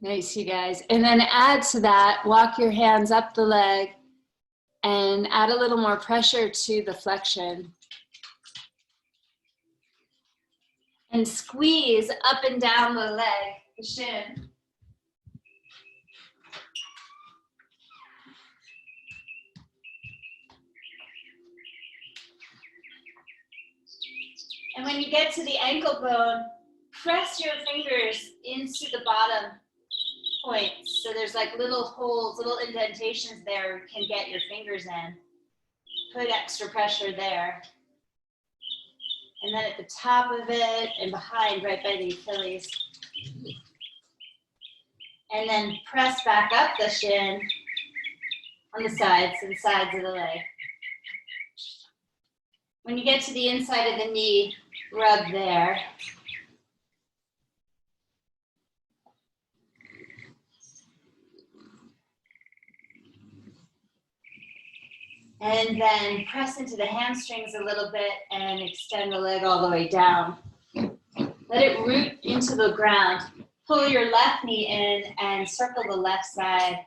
Nice, you guys. And then add to that, walk your hands up the leg and add a little more pressure to the flexion. And squeeze up and down the leg, the shin. And when you get to the ankle bone, press your fingers into the bottom points. So there's like little holes, little indentations there you can get your fingers in. Put extra pressure there. And then at the top of it and behind, right by the Achilles. And then press back up the shin on the sides of the leg. When you get to the inside of the knee, rub there. And then press into the hamstrings a little bit and extend the leg all the way down. Let it root into the ground. Pull your left knee in and circle the left side.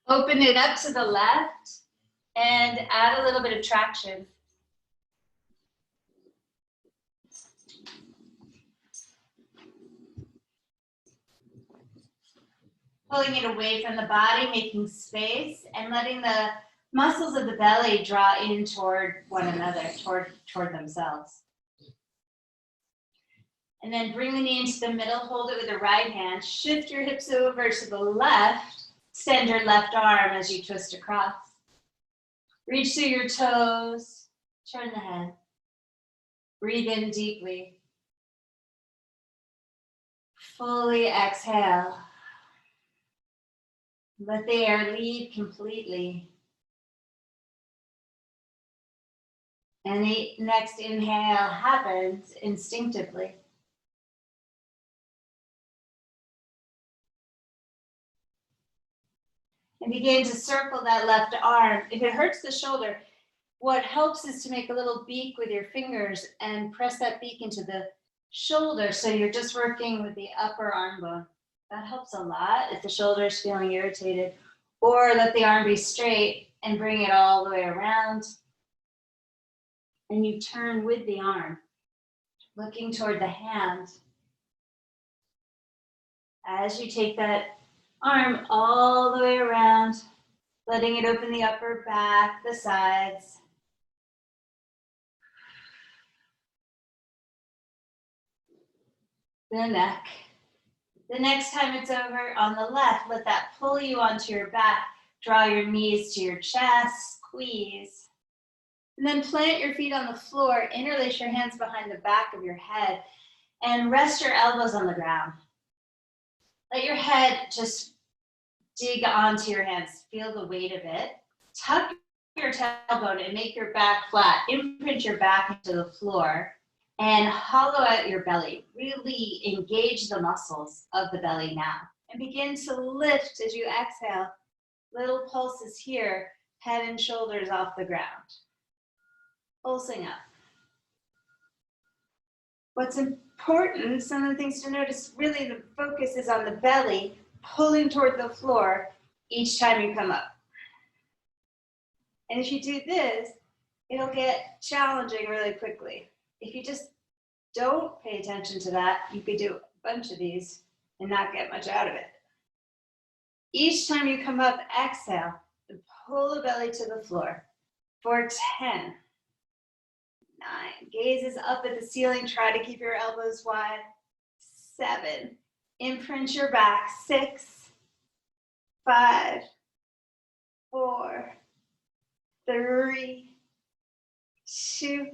Open it up to the left and add a little bit of traction. Pulling it away from the body, making space, and letting the muscles of the belly draw in toward one another, toward themselves. And then bring the knee into the middle, hold it with the right hand, shift your hips over to the left, extend your left arm as you twist across. Reach through your toes, turn the head. Breathe in deeply. Fully exhale. Let the air leave completely. And the next inhale happens instinctively. And begin to circle that left arm. If it hurts the shoulder, what helps is to make a little beak with your fingers and press that beak into the shoulder so you're just working with the upper arm bone. That helps a lot if the shoulder is feeling irritated. Or let the arm be straight and bring it all the way around. And you turn with the arm, looking toward the hand. As you take that arm all the way around, letting it open the upper back, the sides. The neck. The next time it's over on the left, let that pull you onto your back. Draw your knees to your chest, squeeze. And then plant your feet on the floor, interlace your hands behind the back of your head, and rest your elbows on the ground. Let your head just dig onto your hands, feel the weight of it. Tuck your tailbone and make your back flat. Imprint your back into the floor. And hollow out your belly. Really engage the muscles of the belly now. And begin to lift as you exhale. Little pulses here, head and shoulders off the ground. Pulsing up. What's important, some of the things to notice, really the focus is on the belly, pulling toward the floor each time you come up. And if you do this, it'll get challenging really quickly. If you just don't pay attention to that, you could do a bunch of these and not get much out of it. Each time you come up, exhale and pull the belly to the floor for 10, 9, gazes up at the ceiling, try to keep your elbows wide, 7, imprint your back, 6, 5, 4, 3, 2,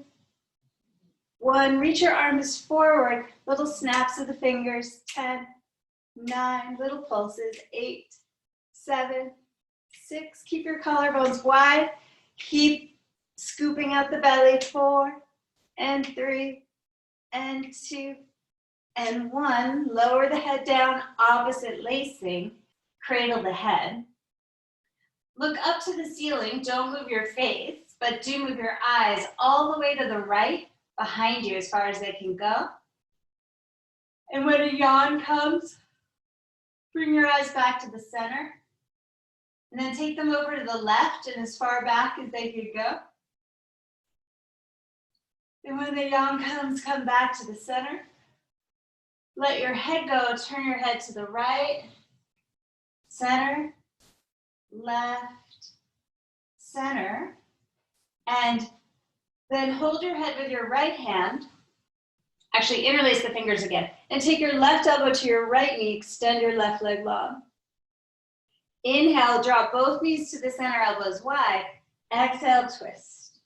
1, reach your arms forward, little snaps of the fingers, 10, 9, little pulses, 8, 7, 6, keep your collarbones wide, keep scooping out the belly, 4, and 3, and 2, and 1, lower the head down, opposite lacing, cradle the head, Look up to the ceiling, don't move your face, but do move your eyes all the way to the right behind you as far as they can go. And when a yawn comes, bring your eyes back to the center. And then take them over to the left and as far back as they could go. And when the yawn comes, come back to the center. Let your head go, turn your head to the right, center, left, center. And then hold your head with your right hand. Actually, interlace the fingers again. And take your left elbow to your right knee, extend your left leg long. Inhale, draw both knees to the center, elbows wide. Exhale, twist.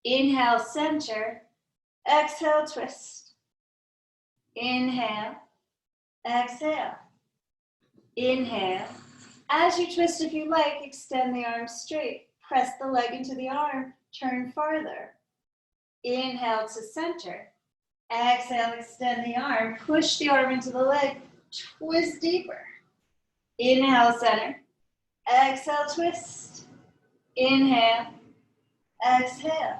Inhale, center. Exhale, twist. Inhale, exhale. Inhale. As you twist, if you like, extend the arm straight. Press the leg into the arm, turn farther. Inhale to center. Exhale, extend the arm, push the arm into the leg, twist deeper. Inhale, center. Exhale, twist. Inhale, exhale.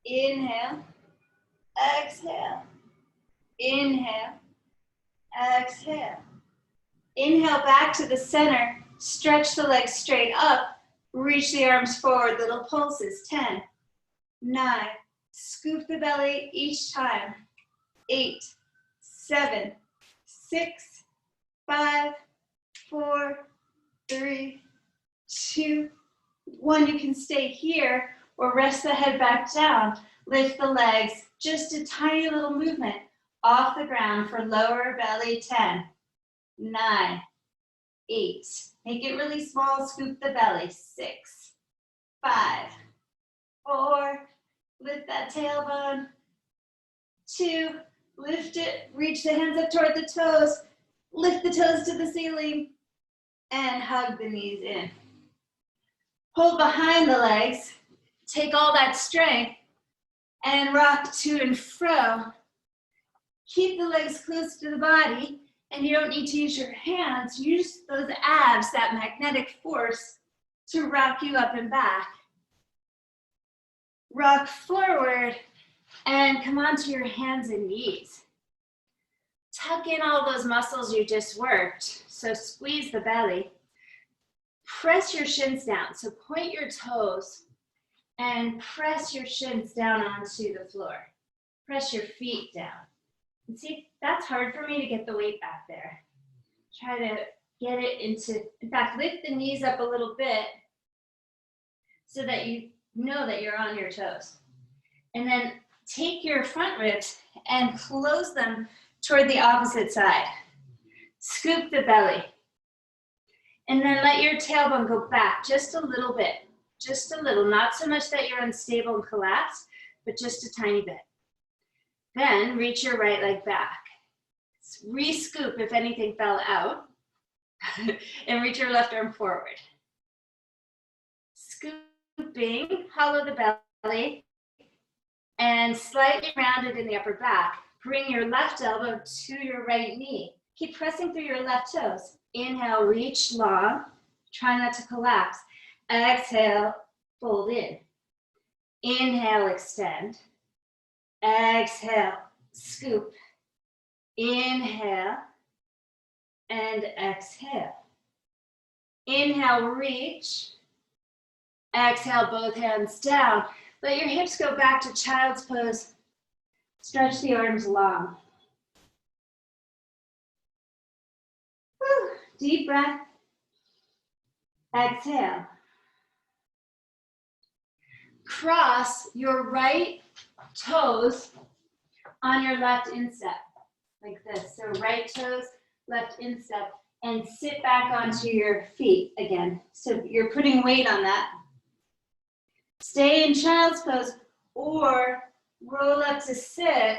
Inhale, exhale. Inhale, exhale. Inhale back to the center. Stretch the legs straight up. Reach the arms forward. Little pulses. 10, 9. Scoop the belly each time. 8, 7, 6, 5, 4, 3, 2, 1. You can stay here or rest the head back down. Lift the legs. Just a tiny little movement off the ground for lower belly. 10, 9, 8. Make it really small. Scoop the belly. 6, 5, 4. Lift that tailbone. 2. Lift it. Reach the hands up toward the toes. Lift the toes to the ceiling. And hug the knees in. Hold behind the legs. Take all that strength and rock to and fro. Keep the legs close to the body, and you don't need to use your hands. Use those abs, that magnetic force, to rock you up and back. Rock forward and come onto your hands and knees. Tuck in all those muscles you just worked. So squeeze the belly. Press your shins down. So point your toes and press your shins down onto the floor. Press your feet down. And see, that's hard for me to get the weight back there. Try to get it into, in fact, lift the knees up a little bit so that you know that you're on your toes. And then take your front ribs and close them toward the opposite side. Scoop the belly. And then let your tailbone go back just a little bit. Just a little, not so much that you're unstable and collapse, but just a tiny bit. Then reach your right leg back. Re-scoop if anything fell out. And reach your left arm forward. Scooping, hollow the belly, and slightly rounded in the upper back. Bring your left elbow to your right knee. Keep pressing through your left toes. Inhale, reach long. Try not to collapse. Exhale, fold in. Inhale, extend. Exhale, scoop. Inhale, and exhale. Inhale, reach. Exhale, both hands down. Let your hips go back to child's pose. Stretch the arms long. Whew. Deep breath. Exhale. Cross your right toes on your left instep, like this. So right toes, left instep, and sit back onto your feet again. So you're putting weight on that. Stay in child's pose or roll up to sit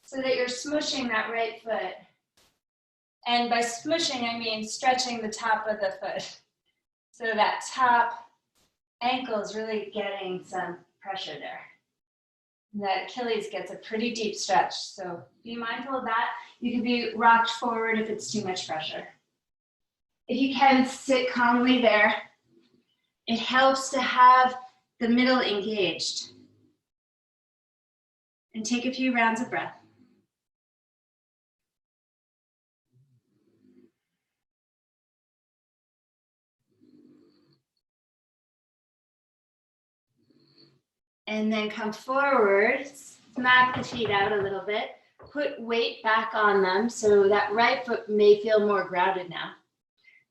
so that you're smushing that right foot. And by smushing, I mean stretching the top of the foot. So that top ankle is really getting some pressure there. And that Achilles gets a pretty deep stretch. So be mindful of that. You can be rocked forward if it's too much pressure. If you can, sit calmly there. It helps to have the middle engaged. And take a few rounds of breath. And then come forward, smack the feet out a little bit, put weight back on them so that right foot may feel more grounded now.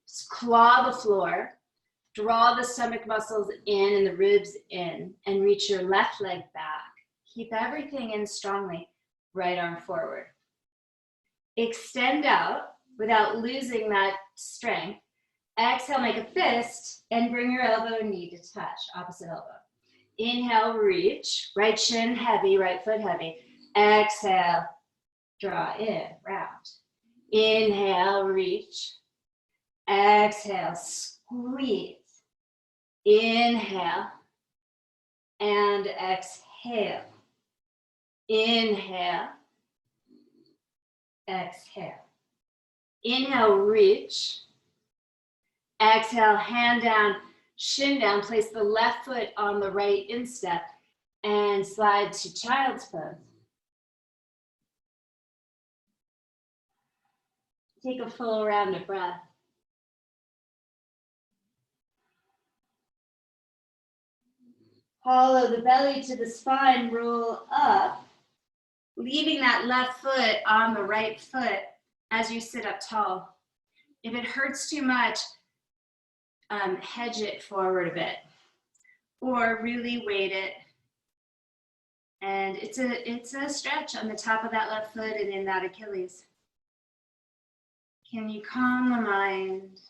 Just claw the floor, draw the stomach muscles in and the ribs in, and reach your left leg back. Keep everything in strongly, right arm forward. Extend out without losing that strength. Exhale, make a fist, and bring your elbow and knee to touch, opposite elbow. Inhale, reach, right shin heavy, right foot heavy. Exhale, draw in, round. Inhale, reach. Exhale, squeeze. Inhale and exhale. Inhale, exhale. Inhale, reach. Exhale, hand down, shin down. Place the left foot on the right instep and slide to child's pose. Take a full round of breath. Hollow the belly to the spine, roll up, leaving that left foot on the right foot as you sit up tall. If it hurts too much, hedge it forward a bit, or really weight it. And it's a stretch on the top of that left foot and in that Achilles. Can you calm the mind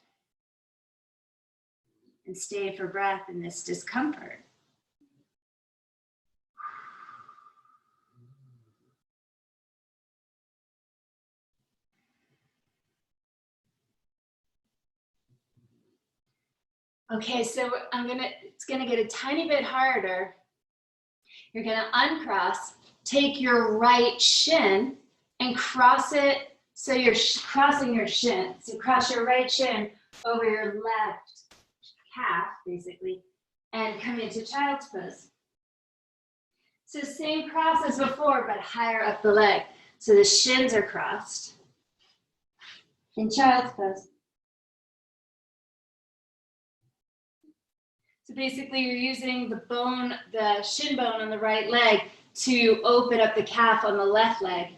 and stay for breath in this discomfort? Okay, so it's gonna get a tiny bit harder. You're gonna uncross, take your right shin and cross it so you're crossing your shin. So cross your right shin over your left calf, basically, and come into child's pose. So same cross as before, but higher up the leg. So the shins are crossed in child's pose. So basically you're using the shin bone on the right leg to open up the calf on the left leg.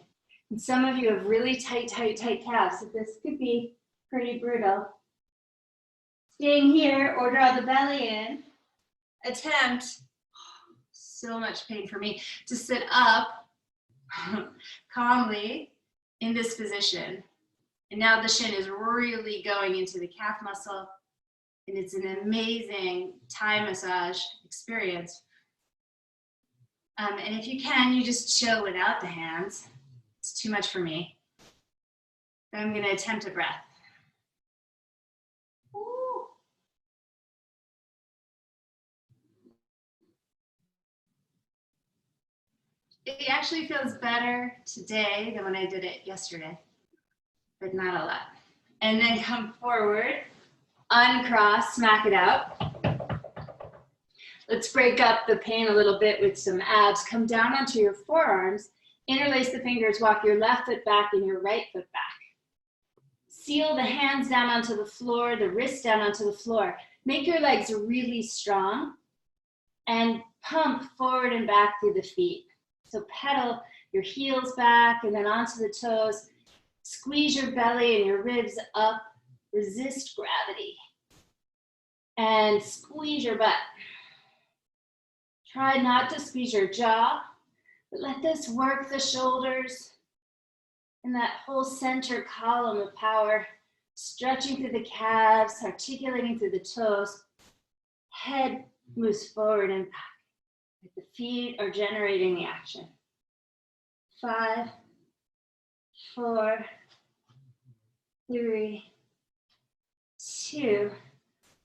And some of you have really tight calves, so this could be pretty brutal. Staying here or draw the belly in. Attempt, so much pain for me, to sit up calmly in this position. And now the shin is really going into the calf muscle. And it's an amazing Thai massage experience. And if you can, you just chill without the hands. It's too much for me. So I'm gonna attempt a breath. Ooh. It actually feels better today than when I did it yesterday, but not a lot. And then come forward. Uncross, smack it out. Let's break up the pain a little bit with some abs. Come down onto your forearms, interlace the fingers, walk your left foot back and your right foot back. Seal the hands down onto the floor, the wrists down onto the floor. Make your legs really strong and pump forward and back through the feet. So pedal your heels back and then onto the toes. Squeeze your belly and your ribs up. Resist gravity and squeeze your butt. Try not to squeeze your jaw, but let this work the shoulders and that whole center column of power, stretching through the calves, articulating through the toes. Head moves forward and back. The feet are generating the action. 5, 4, 3, 2,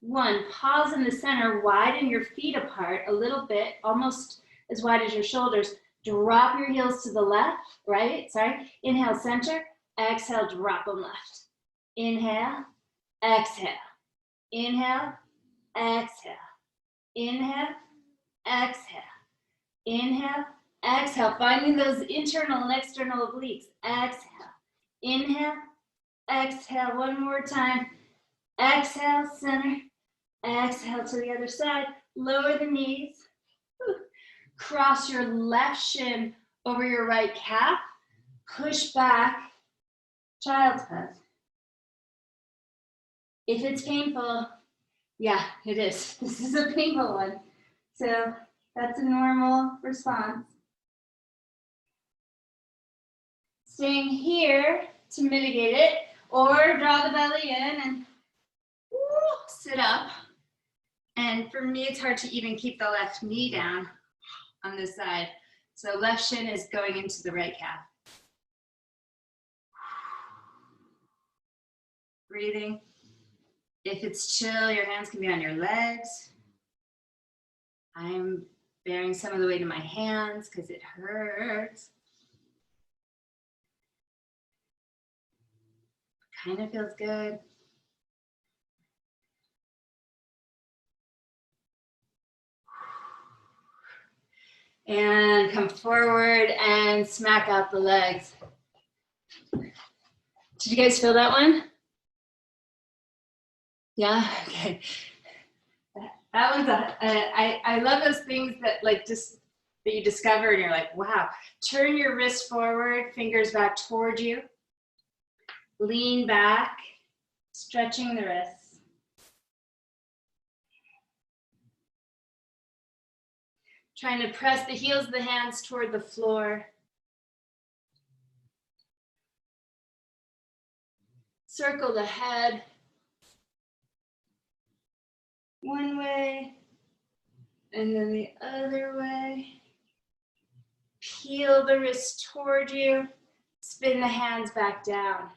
1. Pause in the center, widen your feet apart a little bit, almost as wide as your shoulders. Drop your heels to the left, right, sorry. Inhale, center. Exhale, drop them left. Inhale, exhale. Inhale, exhale. Inhale, exhale. Inhale, exhale. Finding those internal and external obliques. Exhale. Inhale, exhale. One more time. Exhale, center. Exhale to the other side. Lower the knees. Cross your left shin over your right calf. Push back, child's pose. If it's painful, yeah, it is. This is a painful one. So that's a normal response. Staying here to mitigate it, or draw the belly in and sit up. And for me, it's hard to even keep the left knee down on this side. So left shin is going into the right calf. Breathing. If it's chill, your hands can be on your legs. I'm bearing some of the weight in my hands because it hurts. Kind of feels good. And come forward and smack out the legs. Did you guys feel that one? Yeah, okay. That one's I love those things that that you discover and you're like, wow. Turn your wrist forward, fingers back toward you. Lean back, stretching the wrists. Trying to press the heels of the hands toward the floor. Circle the head. One way, and then the other way. Peel the wrist toward you. Spin the hands back down.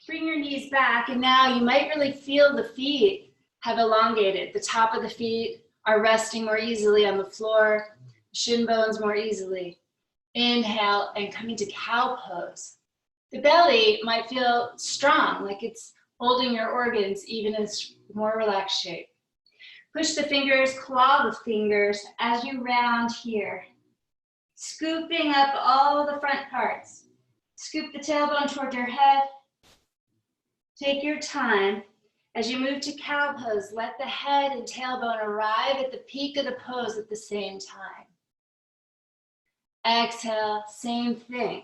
Bring your knees back, and now you might really feel the feet have elongated. The top of the feet are resting more easily on the floor, shin bones more easily. Inhale and come into cow pose. The belly might feel strong, like it's holding your organs even in a more relaxed shape. Push the fingers, claw the fingers as you round here. Scooping up all the front parts. Scoop the tailbone toward your head. Take your time. As you move to cow pose, let the head and tailbone arrive at the peak of the pose at the same time. Exhale, same thing.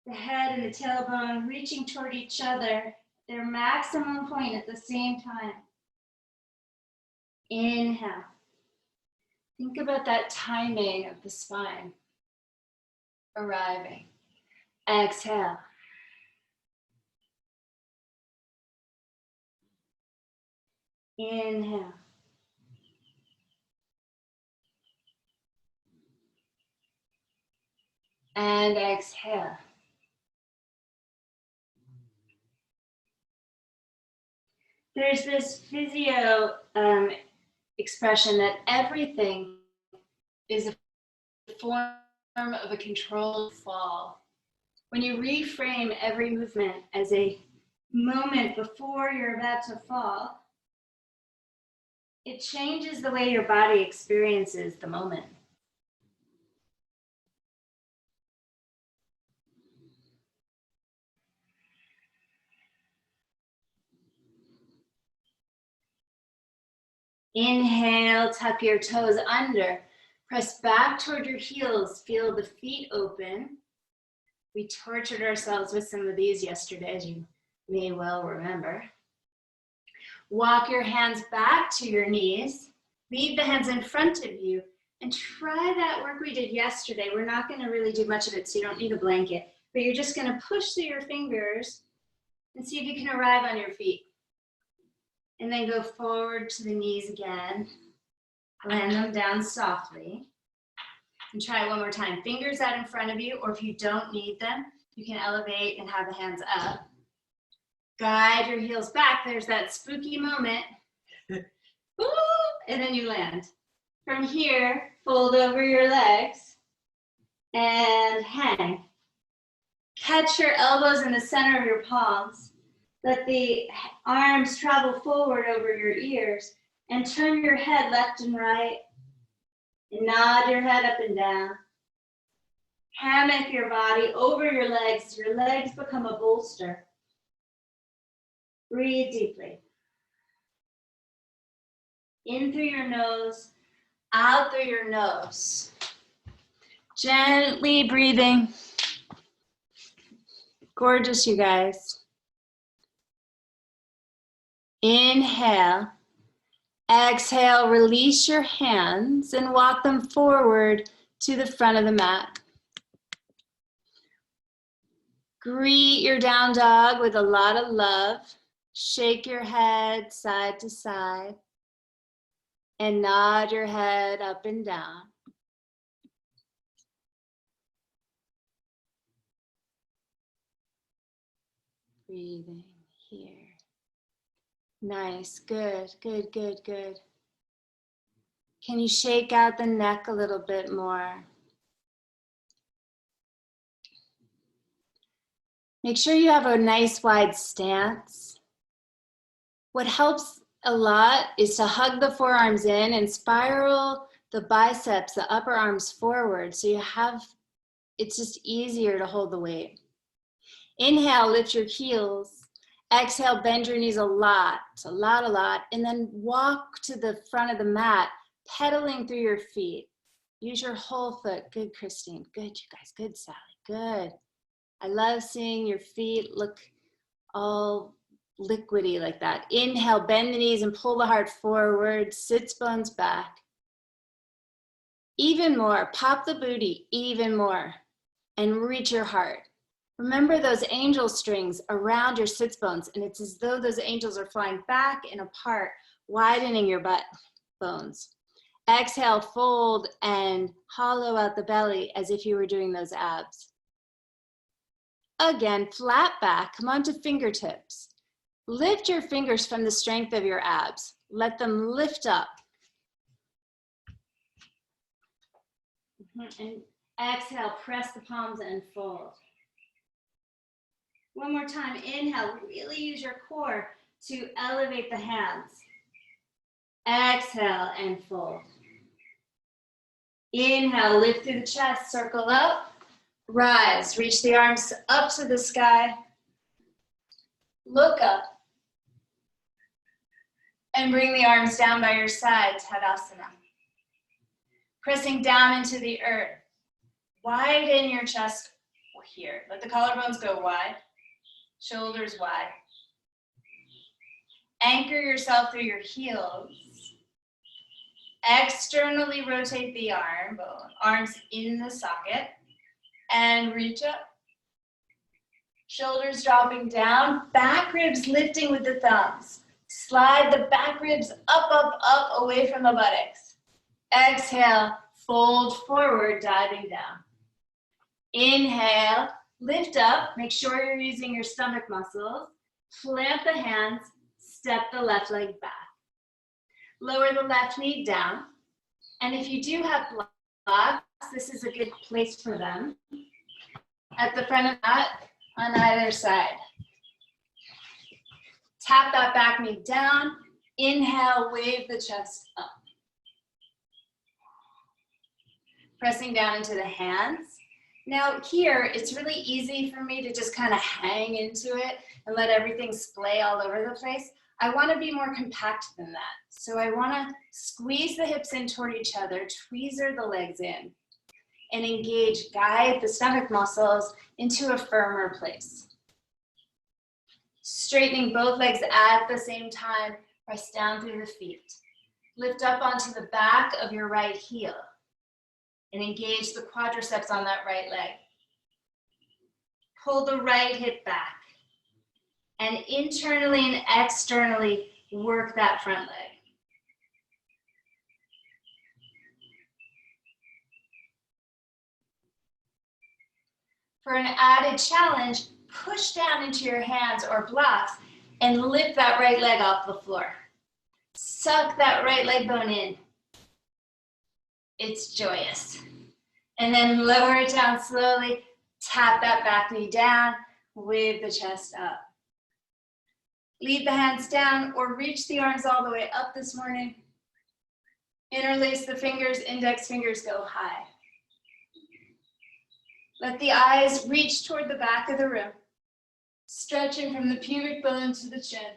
The head and the tailbone reaching toward each other, their maximum point at the same time. Inhale. Think about that timing of the spine arriving. Exhale. Inhale. And exhale. There's this physio expression that everything is a form of a controlled fall. When you reframe every movement as a moment before you're about to fall, it changes the way your body experiences the moment. Inhale, tuck your toes under. Press back toward your heels. Feel the feet open. We tortured ourselves with some of these yesterday, as you may well remember. Walk your hands back to your knees. Leave the hands in front of you and try that work we did yesterday. We're not going to really do much of it, so you don't need a blanket, but you're just going to push through your fingers and see if you can arrive on your feet. And then go forward to the knees again. Land them down softly. And try it one more time. Fingers out in front of you, or if you don't need them, you can elevate and have the hands up. Guide your heels back. There's that spooky moment. Woo! And then you land. From here, fold over your legs and hang. Catch your elbows in the center of your palms. Let the arms travel forward over your ears and turn your head left and right. And nod your head up and down. Hammock your body over your legs. Your legs become a bolster. Breathe deeply. In through your nose, out through your nose. Gently breathing. Gorgeous, you guys. Inhale. Exhale, release your hands and walk them forward to the front of the mat. Greet your down dog with a lot of love. Shake your head side to side and nod your head up and down. Breathing here. Nice, good, good, good, good. Can you shake out the neck a little bit more? Make sure you have a nice wide stance. What helps a lot is to hug the forearms in and spiral the biceps, the upper arms forward, so it's just easier to hold the weight. Inhale, lift your heels. Exhale, bend your knees a lot, and then walk to the front of the mat, pedaling through your feet. Use your whole foot. Good, Christine. Good, you guys. Good, Sally. Good. I love seeing your feet look all liquidy like that. Inhale, bend the knees and pull the heart forward, sits bones back. Even more, pop the booty even more, and reach your heart. Remember those angel strings around your sits bones, and it's as though those angels are flying back and apart, widening your butt bones. Exhale, fold and hollow out the belly as if you were doing those abs. Again, flat back, come onto fingertips. Lift your fingers from the strength of your abs. Let them lift up. And exhale, press the palms and fold. One more time, inhale, really use your core to elevate the hands. Exhale and fold. Inhale, lift through the chest, circle up, rise, reach the arms up to the sky, look up, and bring the arms down by your side, Tadasana. Pressing down into the earth, widen your chest here. Let the collarbones go wide. Shoulders wide. Anchor yourself through your heels. Externally rotate the arms in the socket, and reach up. Shoulders dropping down, back ribs lifting with the thumbs. Slide the back ribs up, up, up, away from the buttocks. Exhale, fold forward, diving down. Inhale. Lift up, make sure you're using your stomach muscles. Plant the hands, step the left leg back. Lower the left knee down. And if you do have blocks, this is a good place for them. At the front of that, on either side. Tap that back knee down. Inhale, wave the chest up. Pressing down into the hands. Now here, it's really easy for me to just kind of hang into it and let everything splay all over the place. I want to be more compact than that. So I want to squeeze the hips in toward each other, tweezer the legs in, and engage, guide the stomach muscles into a firmer place. Straightening both legs at the same time, press down through the feet. Lift up onto the back of your right heel. And engage the quadriceps on that right leg. Pull the right hip back. And internally and externally work that front leg. For an added challenge, push down into your hands or blocks and lift that right leg off the floor. Suck that right leg bone in. It's joyous. And then lower it down slowly, tap that back knee down, wave the chest up. Lead the hands down or reach the arms all the way up this morning. Interlace the fingers, index fingers go high. Let the eyes reach toward the back of the room, stretching from the pubic bone to the chin.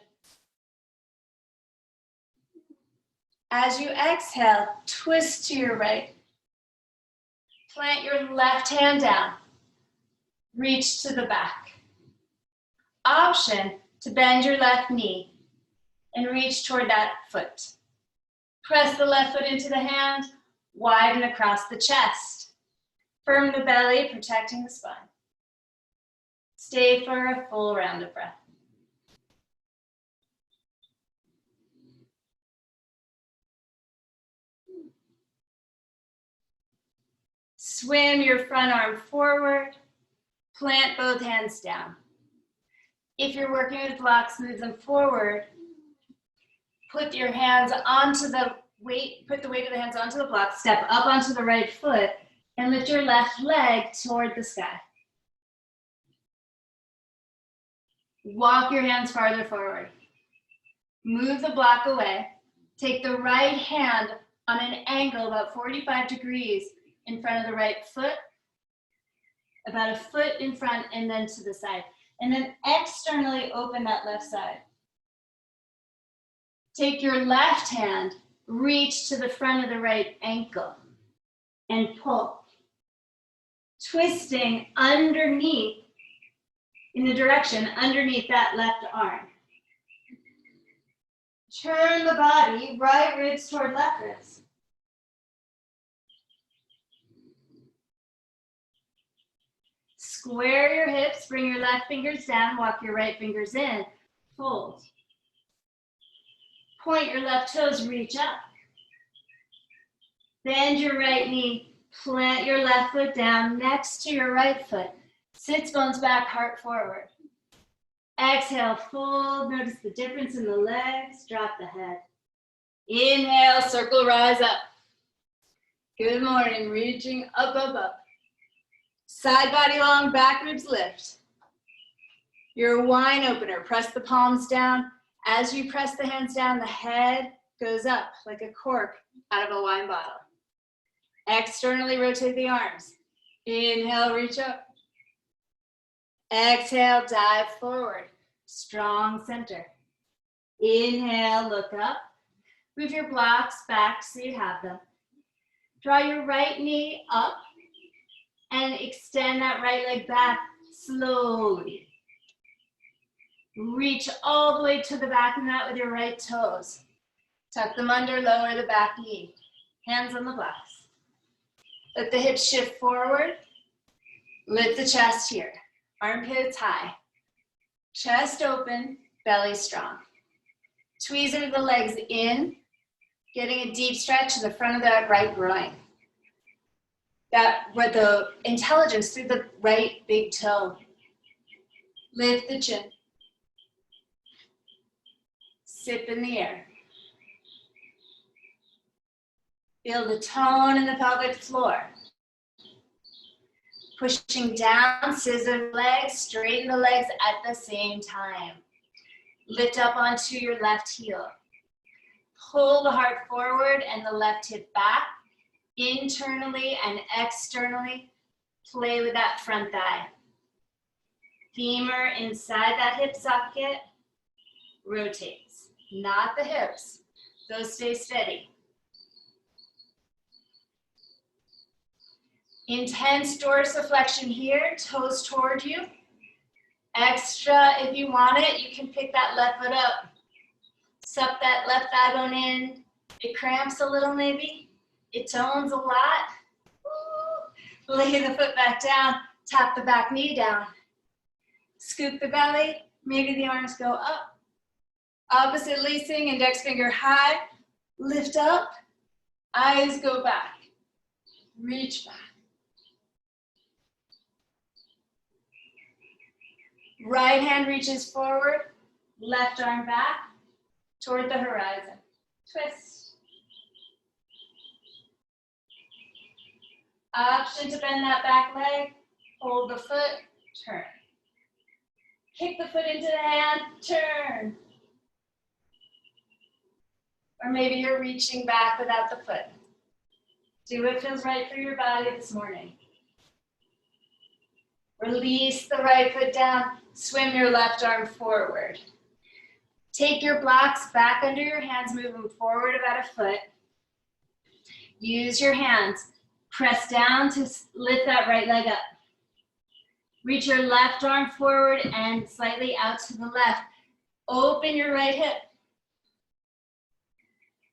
As you exhale, twist to your right. Plant your left hand down. Reach to the back. Option to bend your left knee and reach toward that foot. Press the left foot into the hand, widen across the chest. Firm the belly, protecting the spine. Stay for a full round of breath. Swim your front arm forward. Plant both hands down. If you're working with blocks, move them forward. Put your hands onto the weight, put the weight of the hands onto the block, step up onto the right foot, and lift your left leg toward the sky. Walk your hands farther forward. Move the block away. Take the right hand on an angle about 45 degrees in front of the right foot, about a foot in front and then to the side. And then externally open that left side. Take your left hand, reach to the front of the right ankle and pull. Twisting underneath, in the direction underneath that left arm. Turn the body, right ribs toward left ribs. Square your hips, bring your left fingers down, walk your right fingers in, fold. Point your left toes, reach up. Bend your right knee, plant your left foot down next to your right foot. Sits bones back, heart forward. Exhale, fold, notice the difference in the legs, drop the head. Inhale, circle, rise up. Good morning, reaching up, up, up. Side body long, back ribs lift. Your wine opener, press the palms down. As you press the hands down, the head goes up like a cork out of a wine bottle. Externally rotate the arms. Inhale, reach up. Exhale, dive forward. Strong center. Inhale, look up. Move your blocks back so you have them. Draw your right knee up and extend that right leg back slowly. Reach all the way to the back of the mat with your right toes. Tuck them under, lower the back knee. Hands on the blocks. Let the hips shift forward. Lift the chest here. Armpits high. Chest open, belly strong. Tweezer the legs in, getting a deep stretch in the front of that right groin. That with the intelligence through the right big toe. Lift the chin. Sip in the air. Feel the tone in the pelvic floor. Pushing down, scissor legs, straighten the legs at the same time. Lift up onto your left heel. Pull the heart forward and the left hip back. Internally and externally, play with that front thigh. Femur inside that hip socket rotates, not the hips. Those stay steady. Intense dorsiflexion here, toes toward you. Extra, if you want it, you can pick that left foot up. Suck that left thigh bone in. It cramps a little maybe. It tones a lot. Ooh. Lay the foot back down, tap the back knee down. Scoop the belly, maybe the arms go up. Opposite lacing, index finger high. Lift up, eyes go back. Reach back. Right hand reaches forward, left arm back toward the horizon. Twist. Option to bend that back leg, hold the foot, turn. Kick the foot into the hand, turn. Or maybe you're reaching back without the foot. Do what feels right for your body this morning. Release the right foot down, swim your left arm forward. Take your blocks back under your hands, move them forward about a foot. Use your hands. Press down to lift that right leg up. Reach your left arm forward and slightly out to the left. Open your right hip.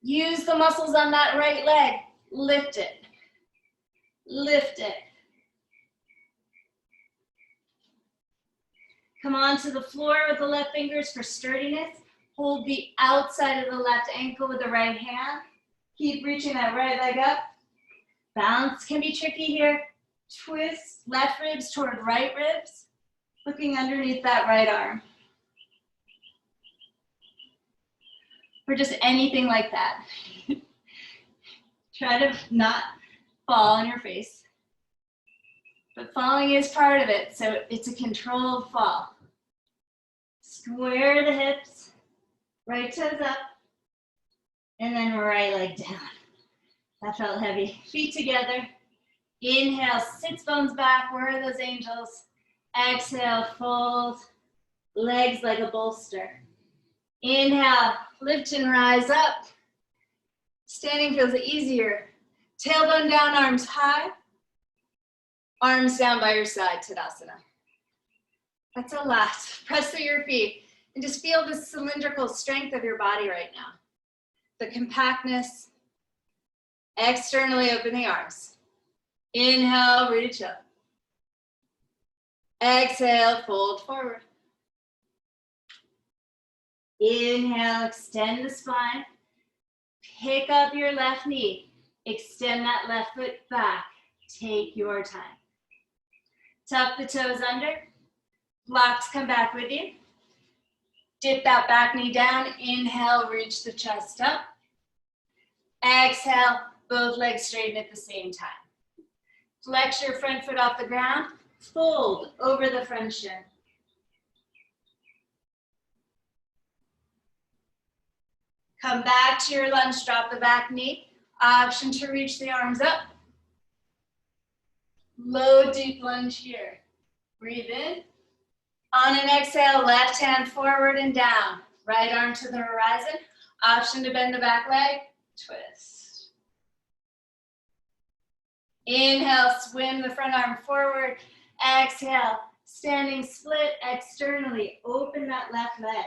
Use the muscles on that right leg. Lift it. Lift it. Come onto the floor with the left fingers for sturdiness. Hold the outside of the left ankle with the right hand. Keep reaching that right leg up. Balance can be tricky here. Twist left ribs toward right ribs, looking underneath that right arm. Or just anything like that. Try to not fall on your face. But falling is part of it, so it's a controlled fall. Square the hips, right toes up, and then right leg down. That felt heavy. Feet together. Inhale, sits bones back. Where are those angels? Exhale, fold. Legs like a bolster. Inhale, lift and rise up. Standing feels easier. Tailbone down, arms high. Arms down by your side, Tadasana. That's a lot. Press through your feet and just feel the cylindrical strength of your body right now. The compactness. Externally open the arms. Inhale, reach up. Exhale, fold forward. Inhale, extend the spine. Pick up your left knee. Extend that left foot back. Take your time. Tuck the toes under. Blocks come back with you. Dip that back knee down. Inhale, reach the chest up. Exhale, both legs straighten at the same time. Flex your front foot off the ground. Fold over the front shin. Come back to your lunge, drop the back knee. Option to reach the arms up. Low, deep lunge here. Breathe in. On an exhale, left hand forward and down. Right arm to the horizon. Option to bend the back leg. Twist. Inhale, swim the front arm forward. Exhale, standing split externally. Open that left leg.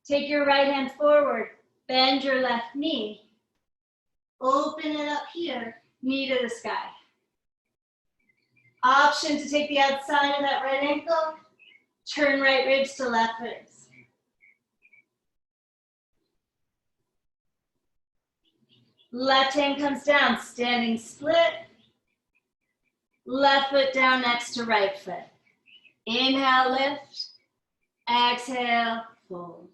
Take your right hand forward. Bend your left knee. Open it up here, knee to the sky. Option to take the outside of that right ankle. Turn right ribs to left ribs. Left hand comes down, standing split. Left foot down next to right foot. Inhale, lift. Exhale, fold.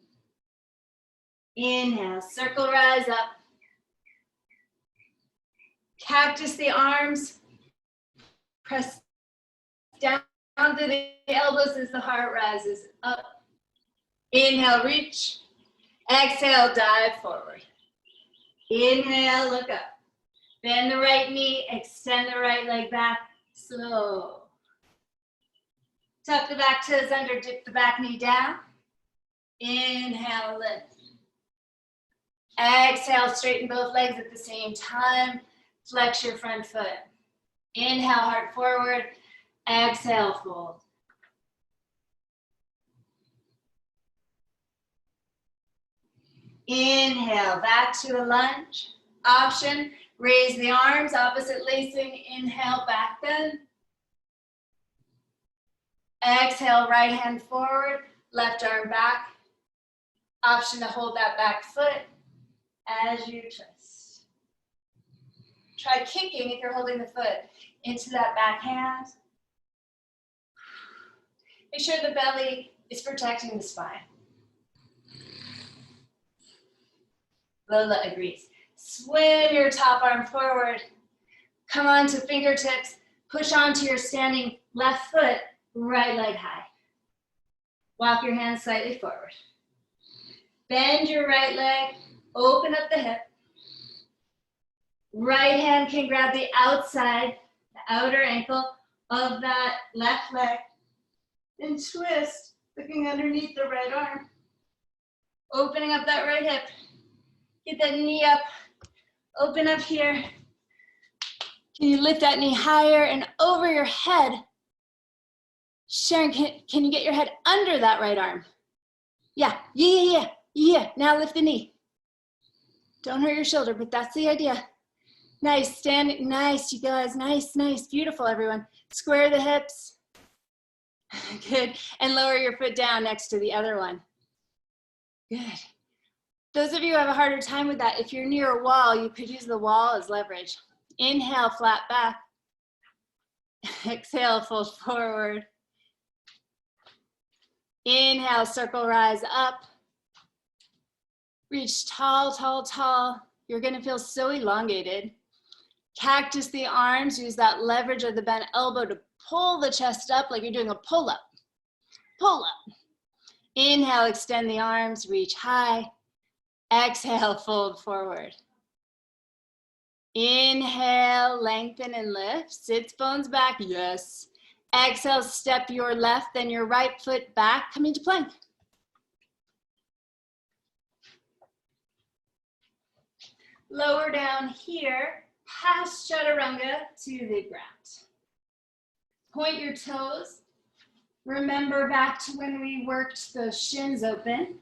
Inhale, circle, rise up. Cactus the arms. Press down to the elbows as the heart rises up. Inhale, reach. Exhale, dive forward. Inhale, look up. Bend the right knee, extend the right leg back, slow. Tuck the back toes under, dip the back knee down. Inhale, lift. Exhale, straighten both legs at the same time. Flex your front foot. Inhale, heart forward. Exhale, fold. Inhale, back to a lunge. Option, raise the arms, opposite lacing. Inhale, back bend. Exhale, right hand forward, left arm back. Option to hold that back foot as you twist. Try kicking if you're holding the foot into that back hand. Make sure the belly is protecting the spine. Lola agrees. Swim your top arm forward. Come on to fingertips. Push onto your standing left foot, right leg high. Walk your hands slightly forward. Bend your right leg. Open up the hip. Right hand can grab the outside, the outer ankle of that left leg and twist, looking underneath the right arm. Opening up that right hip. Get that knee up. Open up here. Can you lift that knee higher and over your head? Sharon, can you get your head under that right arm? Yeah. Now lift the knee. Don't hurt your shoulder, but that's the idea. Nice, standing, nice, you guys, nice, beautiful, everyone. Square the hips. Good, and lower your foot down next to the other one. Good. Those of you who have a harder time with that, if you're near a wall, you could use the wall as leverage. Inhale, flat back. Exhale, fold forward. Inhale, circle rise up. Reach tall, tall, tall. You're gonna feel so elongated. Cactus the arms, use that leverage of the bent elbow to pull the chest up like you're doing a pull-up. Pull up. Inhale, extend the arms, reach high. Exhale, fold forward. Inhale, lengthen and lift. Sits bones back, yes. Exhale, step your left, then your right foot back, come into plank. Lower down here, past chaturanga to the ground. Point your toes. Remember back to when we worked the shins open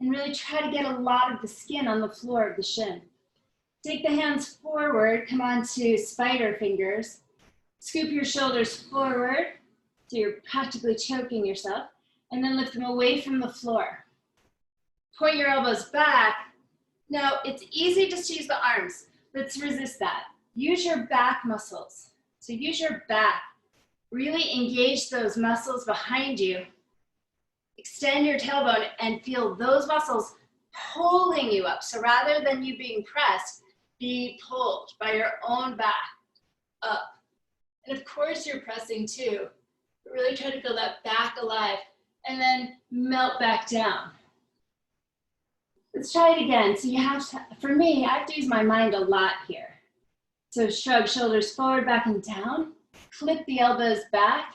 and really try to get a lot of the skin on the floor of the shin. Take the hands forward, come on to spider fingers. Scoop your shoulders forward so you're practically choking yourself, and then lift them away from the floor. Point your elbows back. Now, it's easy just to use the arms. Let's resist that. Use your back muscles. So use your back. Really engage those muscles behind you. Extend your tailbone and feel those muscles pulling you up. So rather than you being pressed, be pulled by your own back up. And of course you're pressing too. But really try to feel that back alive and then melt back down. Let's try it again. So you have to, for me, I have to use my mind a lot here. So shrug shoulders forward, back and down. Clip the elbows back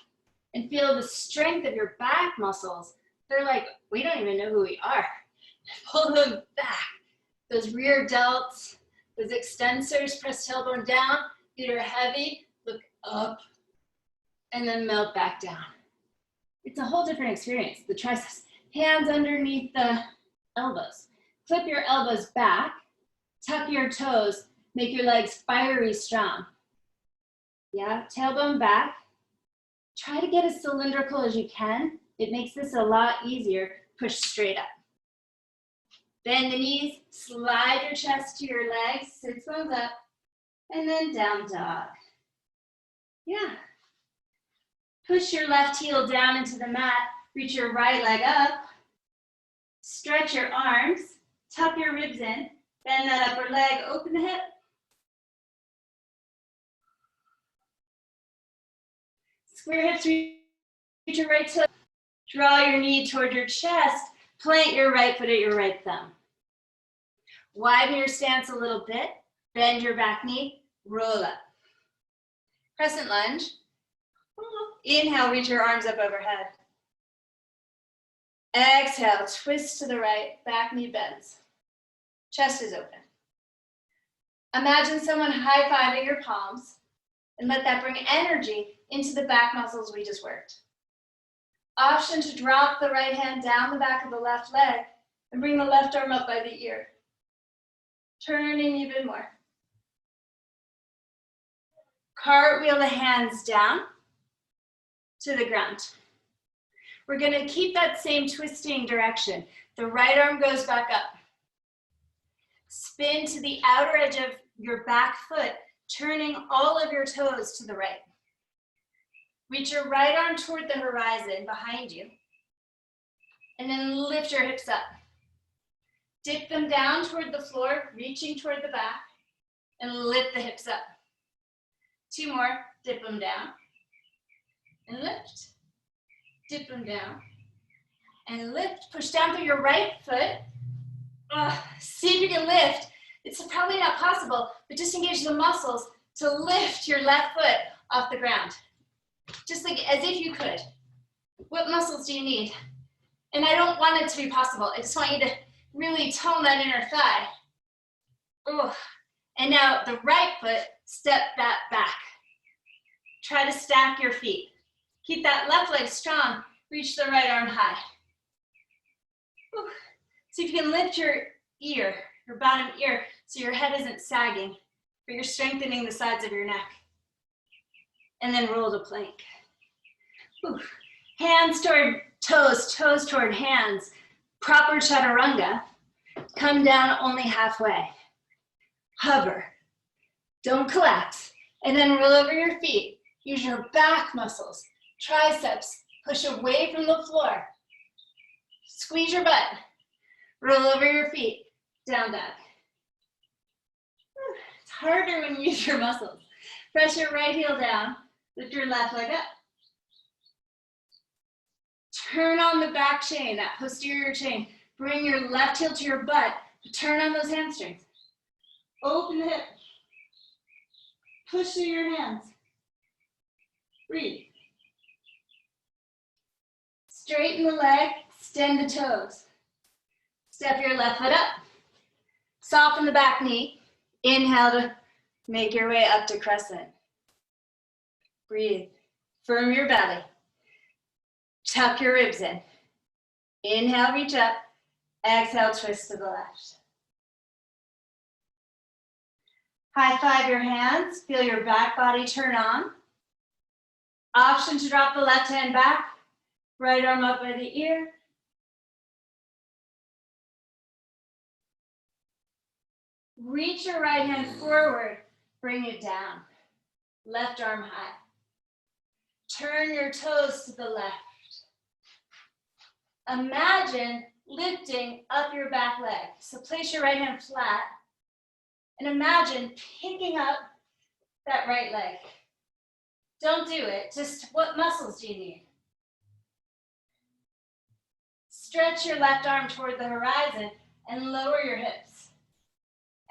and feel the strength of your back muscles. They're like, we don't even know who we are. Pull them back. Those rear delts, those extensors, press tailbone down, feet are heavy, look up, and then melt back down. It's a whole different experience. The triceps, hands underneath the elbows. Flip your elbows back, tuck your toes, make your legs fiery strong. Yeah, tailbone back. Try to get as cylindrical as you can. It makes this a lot easier. Push straight up. Bend the knees, slide your chest to your legs, sits bones up, and then down dog. Yeah. Push your left heel down into the mat, reach your right leg up, stretch your arms, tuck your ribs in, bend that upper leg, open the hip. Square hips, reach your right toe. Draw your knee toward your chest, plant your right foot at your right thumb. Widen your stance a little bit, bend your back knee, roll up. Crescent lunge. Inhale, reach your arms up overhead. Exhale, twist to the right, back knee bends. Chest is open. Imagine someone high-fiving your palms and let that bring energy into the back muscles we just worked. Option to drop the right hand down the back of the left leg and bring the left arm up by the ear. Turning even more. Cartwheel the hands down to the ground. We're going to keep that same twisting direction. The right arm goes back up. Spin to the outer edge of your back foot, turning all of your toes to the right. Reach your right arm toward the horizon behind you, and then lift your hips up. Dip them down toward the floor, reaching toward the back, and lift the hips up. Two more, dip them down, and lift. Dip them down, and lift. Push down through your right foot, See if you can lift. It's probably not possible, but just engage the muscles to lift your left foot off the ground. Just like as if you could. What muscles do you need? And I don't want it to be possible. I just want you to really tone that inner thigh. Ooh. And now the right foot, step that back. Try to stack your feet. Keep that left leg strong. Reach the right arm high. Ooh. See if you can lift your ear, your bottom ear, so your head isn't sagging, but you're strengthening the sides of your neck. And then roll to plank. Ooh. Hands toward toes, toes toward hands. Proper chaturanga. Come down only halfway. Hover. Don't collapse. And then roll over your feet. Use your back muscles, triceps. Push away from the floor. Squeeze your butt. Roll over your feet. Down dog. It's harder when you use your muscles. Press your right heel down. Lift your left leg up. Turn on the back chain, that posterior chain. Bring your left heel to your butt. Turn on those hamstrings. Open the hip. Push through your hands. Breathe. Straighten the leg, extend the toes. Step your left foot up. Soften the back knee. Inhale to make your way up to crescent. Breathe. Firm your belly. Tuck your ribs in. Inhale, reach up. Exhale, twist to the left. High five your hands. Feel your back body turn on. Option to drop the left hand back. Right arm up by the ear. Reach your right hand forward. Bring it down. Left arm high. Turn your toes to the left. Imagine lifting up your back leg. So place your right hand flat and imagine picking up that right leg. Don't do it, just what muscles do you need? Stretch your left arm toward the horizon and lower your hips.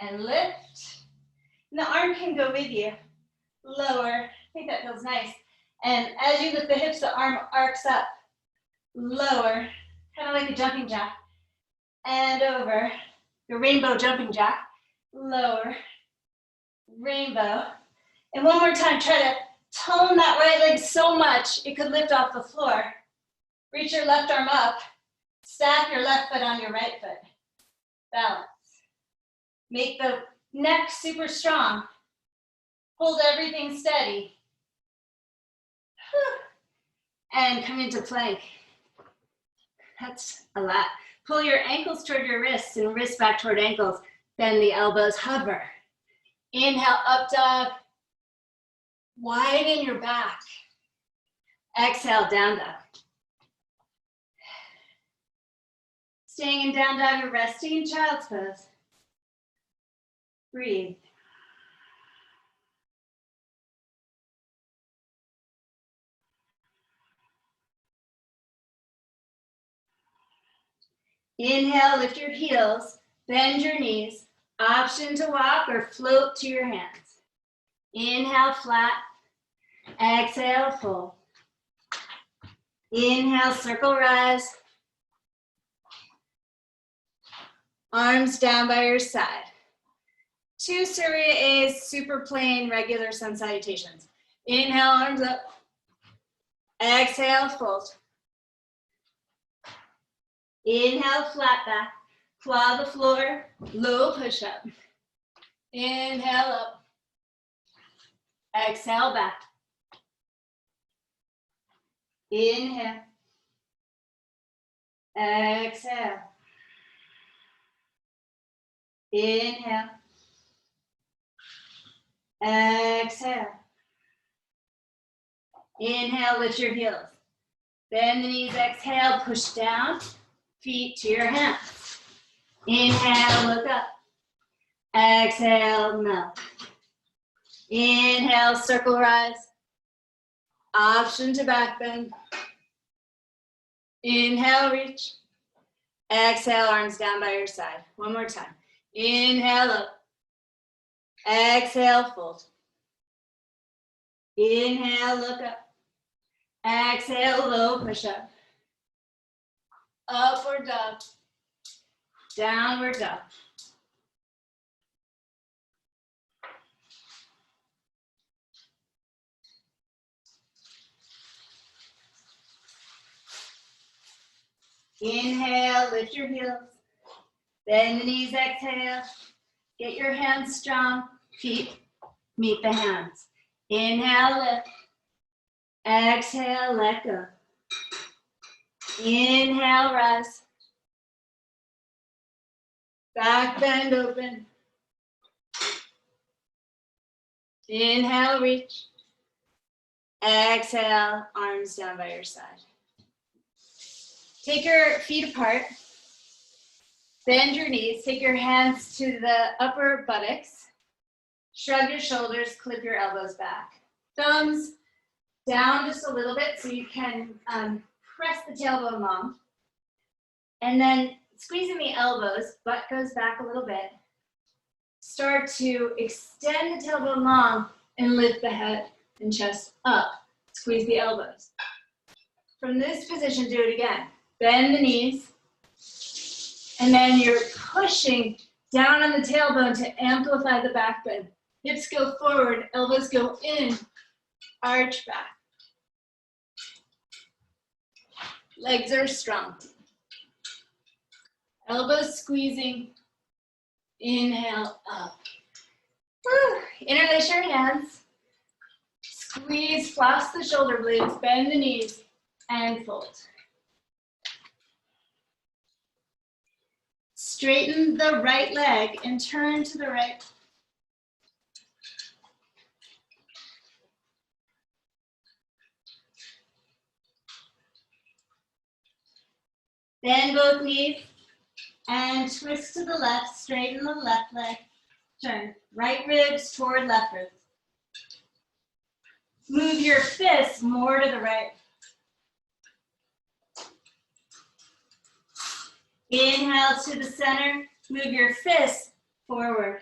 And lift. And the arm can go with you. Lower, I think that feels nice. And as you lift the hips, the arm arcs up. Lower, kind of like a jumping jack. And over, your rainbow jumping jack. Lower, rainbow. And one more time, try to tone that right leg so much it could lift off the floor. Reach your left arm up. Stack your left foot on your right foot. Balance. Make the neck super strong. Hold everything steady. And come into plank. That's a lot. Pull your ankles toward your wrists and wrists back toward ankles. Bend the elbows, hover. Inhale, up dog. Widen your back. Exhale, down dog. Staying in down dog, you're resting in child's pose. Breathe. Inhale, lift your heels, bend your knees. Option to walk or float to your hands. Inhale, flat. Exhale, fold. Inhale, circle rise. Arms down by your side. 2 Surya A's, super plain, regular sun salutations. Inhale, arms up. Exhale, fold. Inhale, flat back. Claw the floor, low push up. Inhale up. Exhale back. Inhale. Exhale. Inhale. Exhale. Inhale, lift your heels. Bend the knees, exhale, push down. Feet to your hands. Inhale, look up. Exhale, melt. Inhale, circle rise. Option to back bend. Inhale, reach. Exhale, arms down by your side. One more time. Inhale up. Exhale, fold. Inhale, look up. Exhale, low push up. Upward dog. Downward dog. Inhale, lift your heels. Bend the knees, exhale. Get your hands strong. Feet meet the hands. Inhale, lift. Exhale, let go. Inhale, rise. Back bend open. Inhale, reach. Exhale, arms down by your side. Take your feet apart. Bend your knees. Take your hands to the upper buttocks. Shrug your shoulders, clip your elbows back. Thumbs down just a little bit so you can press the tailbone long. And then squeezing the elbows, butt goes back a little bit. Start to extend the tailbone long and lift the head and chest up. Squeeze the elbows. From this position, do it again. Bend the knees. And then you're pushing down on the tailbone to amplify the back bend. Hips go forward, elbows go in, arch back. Legs are strong. Elbows squeezing. Inhale up. Woo. Interlace your hands. Squeeze, floss the shoulder blades, bend the knees, and fold. Straighten the right leg and turn to the right. Bend both knees and twist to the left, straighten the left leg, turn. Right ribs toward left ribs. Move your fists more to the right. Inhale to the center, move your fists forward.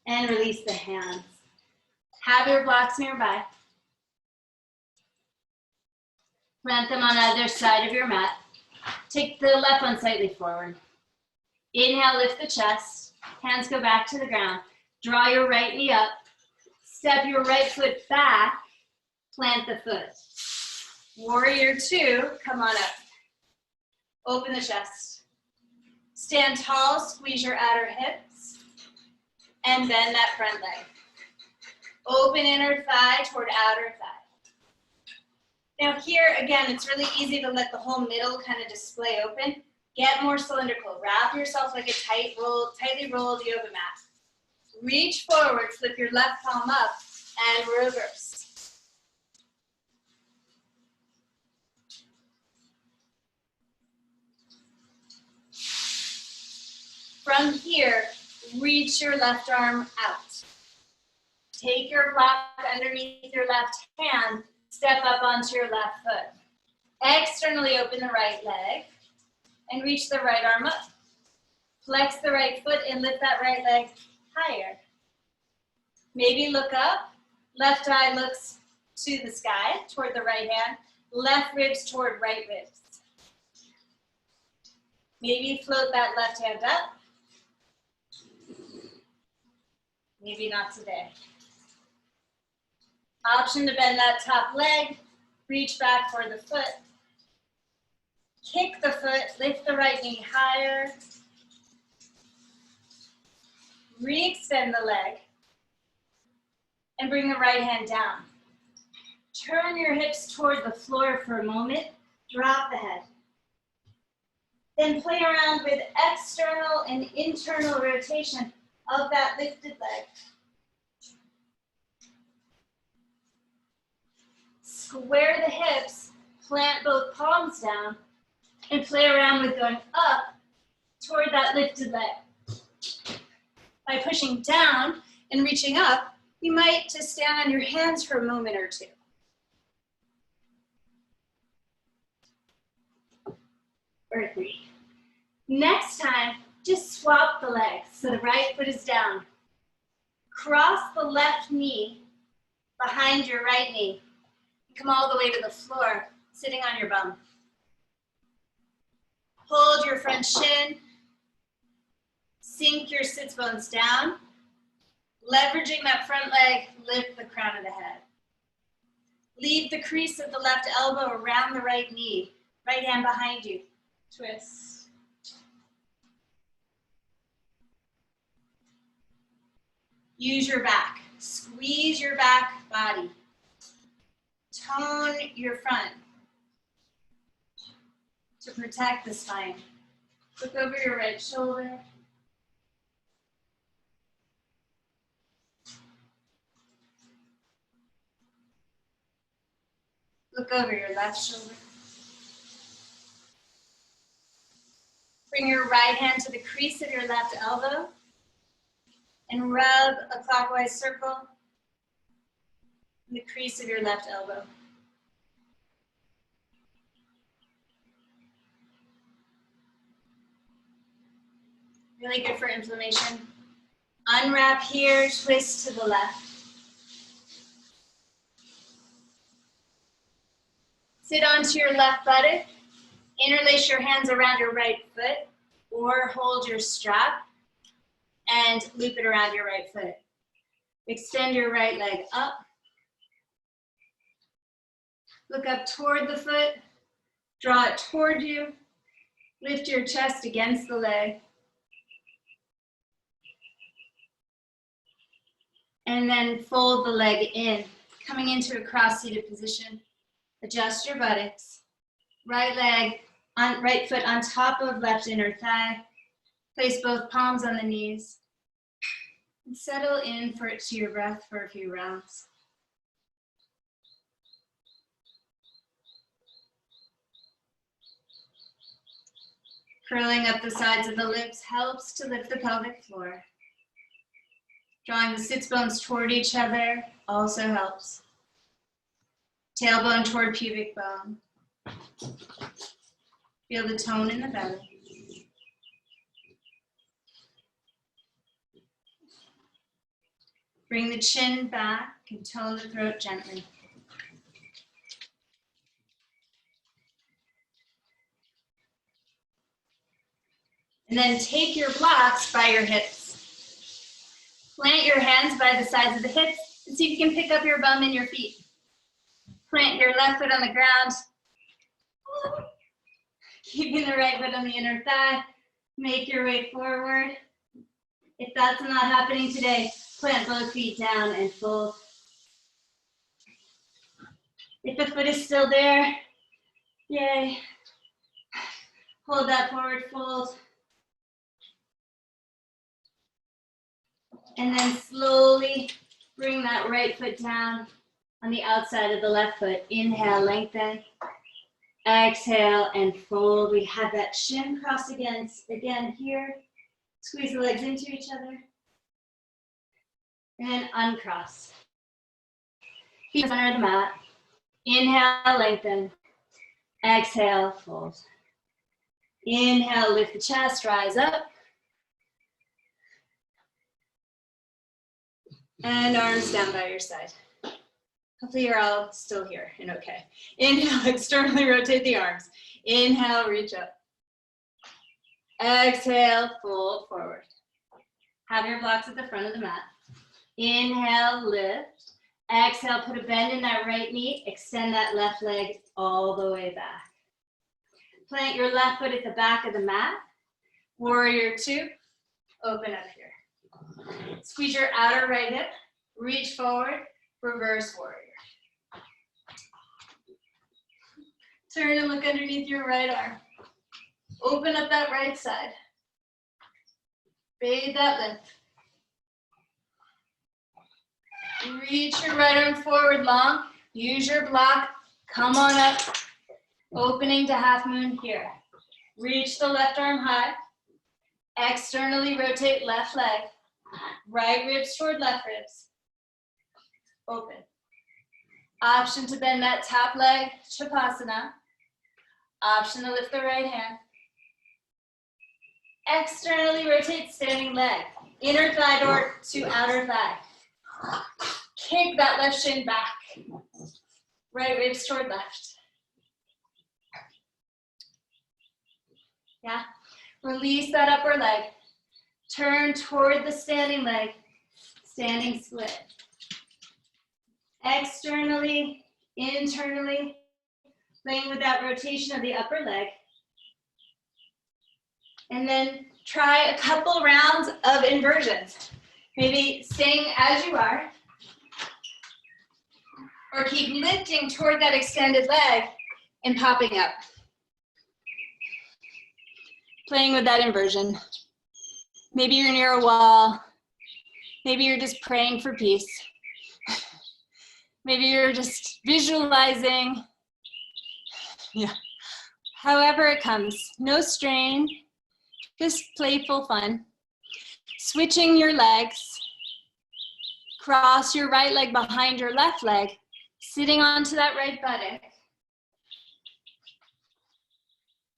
And release the hands. Have your blocks nearby. Plant them on either side of your mat. Take the left one slightly forward. Inhale, lift the chest. Hands go back to the ground. Draw your right knee up. Step your right foot back. Plant the foot. Warrior two, come on up. Open the chest. Stand tall, squeeze your outer hips. And bend that front leg. Open inner thigh toward outer thigh. Now here, again, it's really easy to let the whole middle kind of display open. Get more cylindrical. Wrap yourself like a tightly rolled yoga mat. Reach forward, flip your left palm up, and reverse. From here, reach your left arm out. Take your block underneath your left hand, step up onto your left foot. Externally open the right leg and reach the right arm up. Flex the right foot and lift that right leg higher. Maybe look up. Left eye looks to the sky, toward the right hand. Left ribs toward right ribs. Maybe float that left hand up. Maybe not today. Option to bend that top leg, reach back for the foot. Kick the foot, lift the right knee higher. Re-extend the leg. And bring the right hand down. Turn your hips toward the floor for a moment. Drop the head. Then play around with external and internal rotation of that lifted leg. Square the hips, plant both palms down, and play around with going up toward that lifted leg. By pushing down and reaching up, you might just stand on your hands for a moment or two. or 3. Next time, just swap the legs. So the right foot is down. Cross the left knee behind your right knee. Come all the way to the floor, sitting on your bum. Hold your front shin. Sink your sits bones down. Leveraging that front leg, lift the crown of the head. Leave the crease of the left elbow around the right knee. Right hand behind you. Twist. Use your back. Squeeze your back body. Tone your front to protect the spine. Look over your right shoulder. Look over your left shoulder. Bring your right hand to the crease of your left elbow and rub a clockwise circle in the crease of your left elbow. Really good for inflammation. Unwrap here, twist to the left. Sit onto your left buttock. Interlace your hands around your right foot or hold your strap and loop it around your right foot. Extend your right leg up. Look up toward the foot. Draw it toward you. Lift your chest against the leg. And then fold the leg in, coming into a cross-seated position. Adjust your buttocks. Right foot on top of left inner thigh. Place both palms on the knees. And settle in to your breath for a few rounds. Curling up the sides of the lips helps to lift the pelvic floor. Drawing the sits bones toward each other also helps. Tailbone toward pubic bone. Feel the tone in the belly. Bring the chin back and tone the throat gently. And then take your blocks by your hips. Plant your hands by the sides of the hips and see if you can pick up your bum and your feet. Plant your left foot on the ground. Keeping the right foot on the inner thigh. Make your way forward. If that's not happening today, plant both feet down and fold. If the foot is still there, yay. Hold that forward fold. And then slowly bring that right foot down on the outside of the left foot. Inhale, lengthen. Exhale and fold. We have that shin crossed again here. Squeeze the legs into each other. And uncross. Feet in the center of the mat. Inhale, lengthen. Exhale, fold. Inhale, lift the chest, rise up. And arms down by your side. Hopefully you're all still here and okay. Inhale, externally rotate the arms. Inhale, reach up. Exhale, fold forward. Have your blocks at the front of the mat. Inhale, lift. Exhale, put a bend in that right knee. Extend that left leg all the way back. Plant your left foot at the back of the mat. Warrior 2, open up here. Squeeze your outer right hip, reach forward, reverse warrior. Turn and look underneath your right arm. Open up that right side. Bathe that lift. Reach your right arm forward long. Use your block. Come on up. Opening to half moon here. Reach the left arm high. Externally rotate left leg. Right ribs toward left ribs. Open. Option to bend that top leg, Shavasana. Option to lift the right hand. Externally rotate standing leg. Inner thigh door to outer thigh. Kick that left shin back. Right ribs toward left. Yeah. Release that upper leg. Turn toward the standing leg. Standing split. Externally, internally, playing with that rotation of the upper leg. And then try a couple rounds of inversions. Maybe staying as you are, or keep lifting toward that extended leg and popping up. Playing with that inversion. Maybe you're near a wall. Maybe you're just praying for peace. Maybe you're just visualizing. Yeah. However it comes, no strain, just playful fun. Switching your legs. Cross your right leg behind your left leg, sitting onto that right buttock.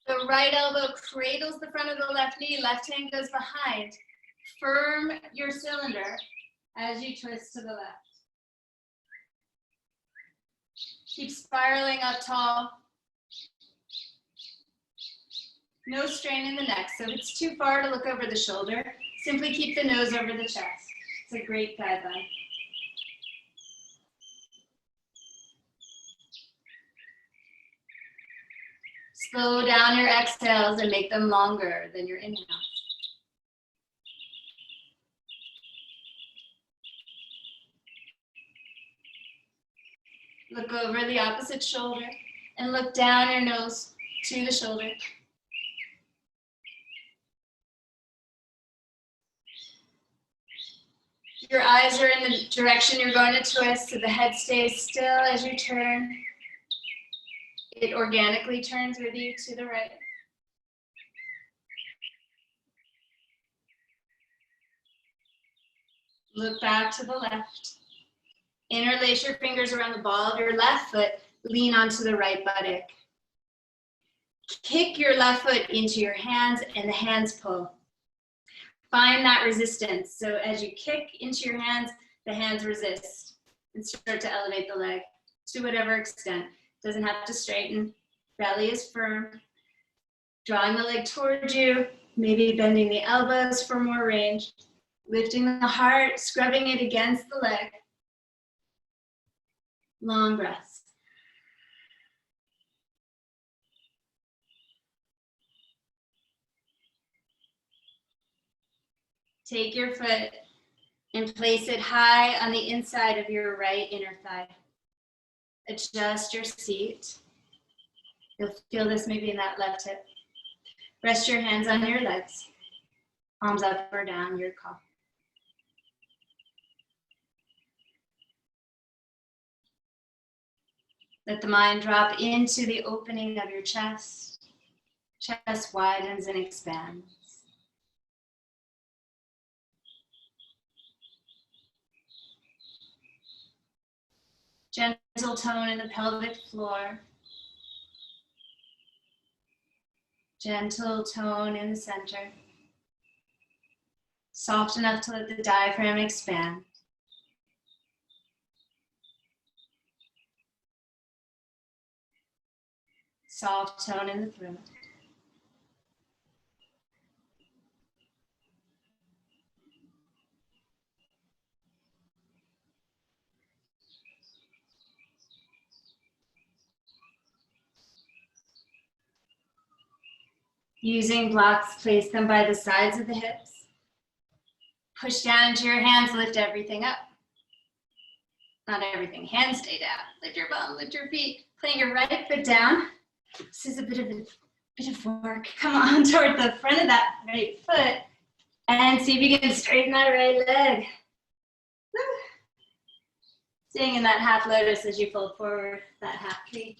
The right elbow cradles the front of the left knee, left hand goes behind. Firm your cylinder as you twist to the left. Keep spiraling up tall. No strain in the neck, so if it's too far to look over the shoulder, simply keep the nose over the chest. It's a great guideline. Slow down your exhales and make them longer than your inhales. Look over the opposite shoulder and look down your nose to the shoulder. Your eyes are in the direction you're going to twist, so the head stays still as you turn. It organically turns with you to the right. Look back to the left. Interlace your fingers around the ball of your left foot. Lean onto the right buttock. Kick your left foot into your hands and the hands pull. Find that resistance. So as you kick into your hands, the hands resist and start to elevate the leg to whatever extent. Doesn't have to straighten. Belly is firm. Drawing the leg towards you, maybe bending the elbows for more range. Lifting the heart, scrubbing it against the leg. Long breaths. Take your foot and place it high on the inside of your right inner thigh. Adjust your seat. You'll feel this maybe in that left hip. Rest your hands on your legs. Palms up or down, your call. Let the mind drop into the opening of your chest. Chest widens and expands. Gentle tone in the pelvic floor. Gentle tone in the center. Soft enough to let the diaphragm expand. Soft tone in the throat. Using blocks, place them by the sides of the hips. Push down into your hands, lift everything up. Not everything, hands stay down. Lift your bum, lift your feet. Plant your right foot down. This is a bit of work. Come on toward the front of that right foot and see if you can straighten that right leg. Woo. Staying in that half lotus as you fold forward, that half tree.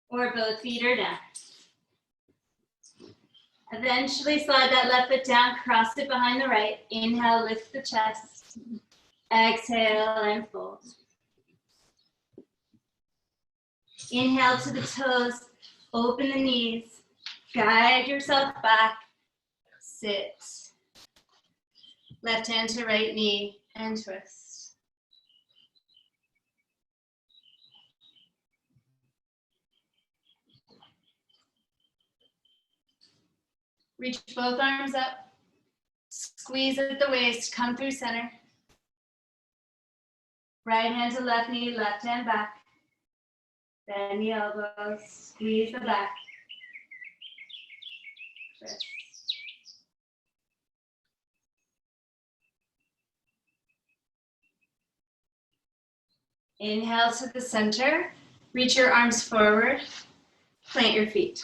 Or both feet are down. Eventually slide that left foot down, cross it behind the right. Inhale, lift the chest. Exhale and fold. Inhale to the toes, open the knees, guide yourself back, sit. Left hand to right knee and twist. Reach both arms up, squeeze at the waist, come through center. Right hand to left knee, left hand back. Bend the elbows, squeeze the back. Twist. Inhale to the center, reach your arms forward, plant your feet.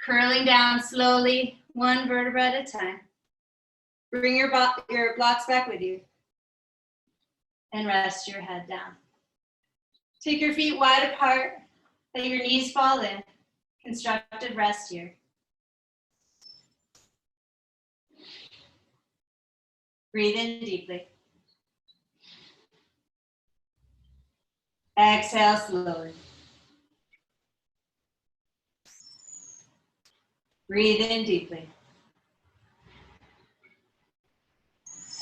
Curling down slowly, one vertebra at a time. Bring your blocks back with you. And rest your head down. Take your feet wide apart, let your knees fall in. Constructive rest here. Breathe in deeply. Exhale slowly. Breathe in deeply.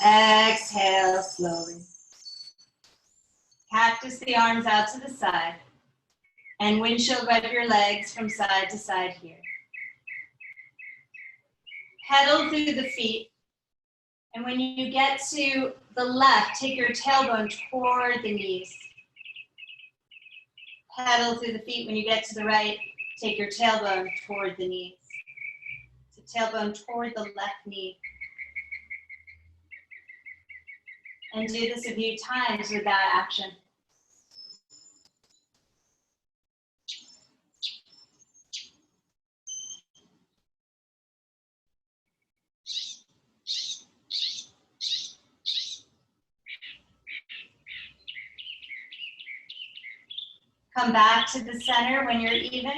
Exhale slowly. Cactus the arms out to the side and windshield wiper your legs from side to side here. Pedal through the feet, and when you get to the left, take your tailbone toward the knees. Pedal through the feet. When you get to the right, take your tailbone toward the knees. So tailbone toward the left knee. And do this a few times with that action. Come back to the center when you're even.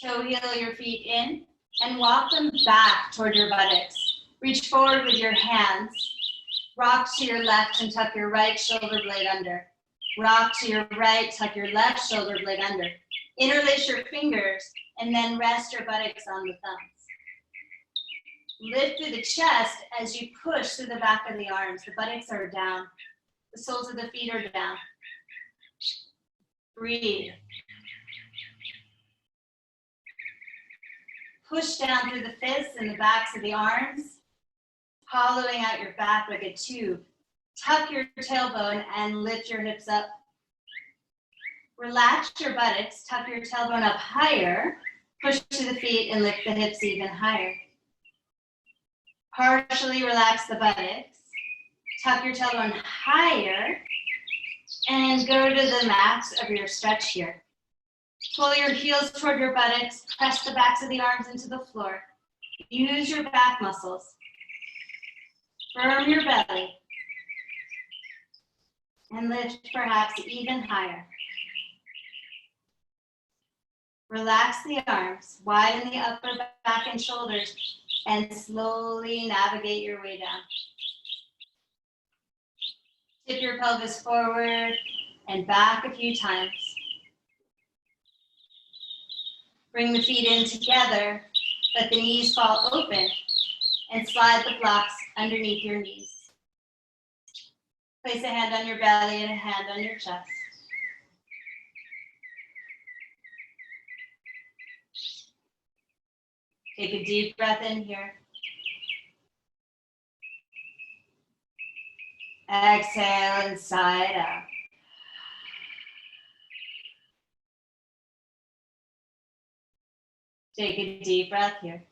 Toe heel your feet in and walk them back toward your buttocks. Reach forward with your hands. Rock to your left and tuck your right shoulder blade under. Rock to your right, tuck your left shoulder blade under. Interlace your fingers and then rest your buttocks on the thumbs. Lift through the chest as you push through the back of the arms. The buttocks are down. The soles of the feet are down. Breathe. Push down through the fists and the backs of the arms, hollowing out your back like a tube. Tuck your tailbone and lift your hips up. Relax your buttocks, tuck your tailbone up higher, push to the feet and lift the hips even higher. Partially relax the buttocks, tuck your tailbone higher, and go to the max of your stretch here. Pull your heels toward your buttocks, press the backs of the arms into the floor. Use your back muscles. Firm your belly. And lift perhaps even higher. Relax the arms, widen the upper back and shoulders, and slowly navigate your way down. Tip your pelvis forward and back a few times. Bring the feet in together, let the knees fall open, and slide the blocks underneath your knees. Place a hand on your belly and a hand on your chest. Take a deep breath in here. Exhale and side out. Take a deep breath here.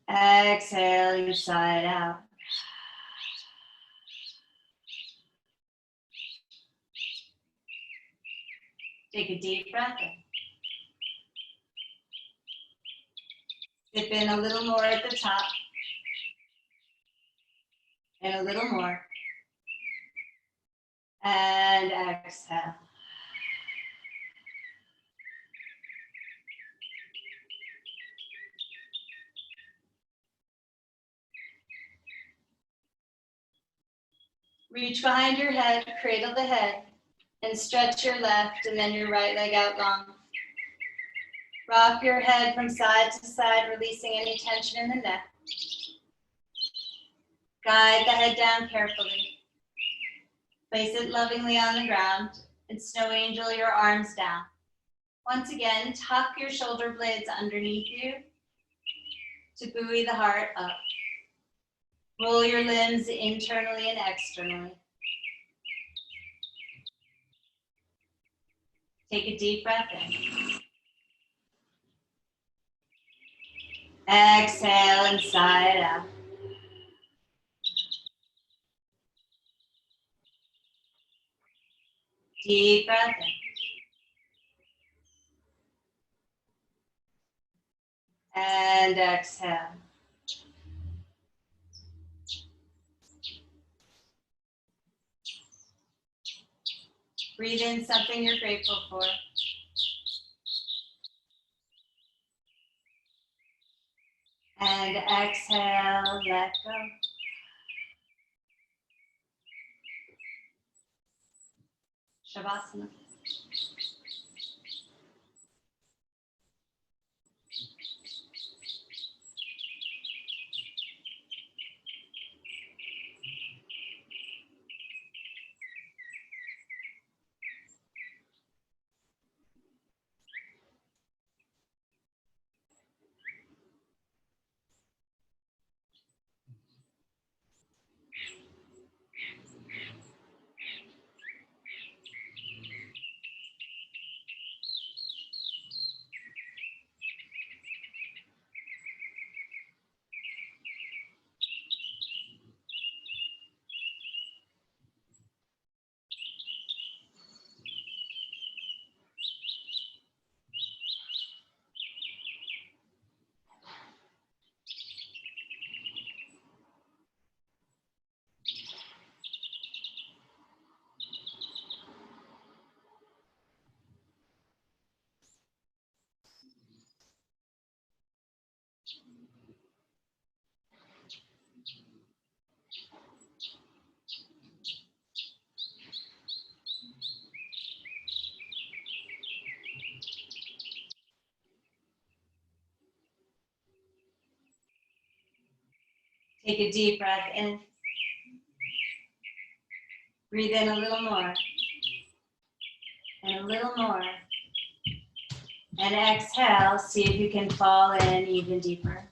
Exhale and side out. Take a deep breath in. Dip in a little more at the top. And a little more. And exhale. Reach behind your head, cradle the head, and stretch your left and then your right leg out long. Rock your head from side to side, releasing any tension in the neck. Guide the head down carefully. Place it lovingly on the ground and snow angel your arms down. Once again, tuck your shoulder blades underneath you to buoy the heart up. Roll your limbs internally and externally. Take a deep breath in. Exhale and sigh it out. Deep breath in. And exhale. Breathe in something you're grateful for. And exhale, let go. Shavasana. Take a deep breath in. Breathe in a little more. And a little more. And exhale, see if you can fall in even deeper.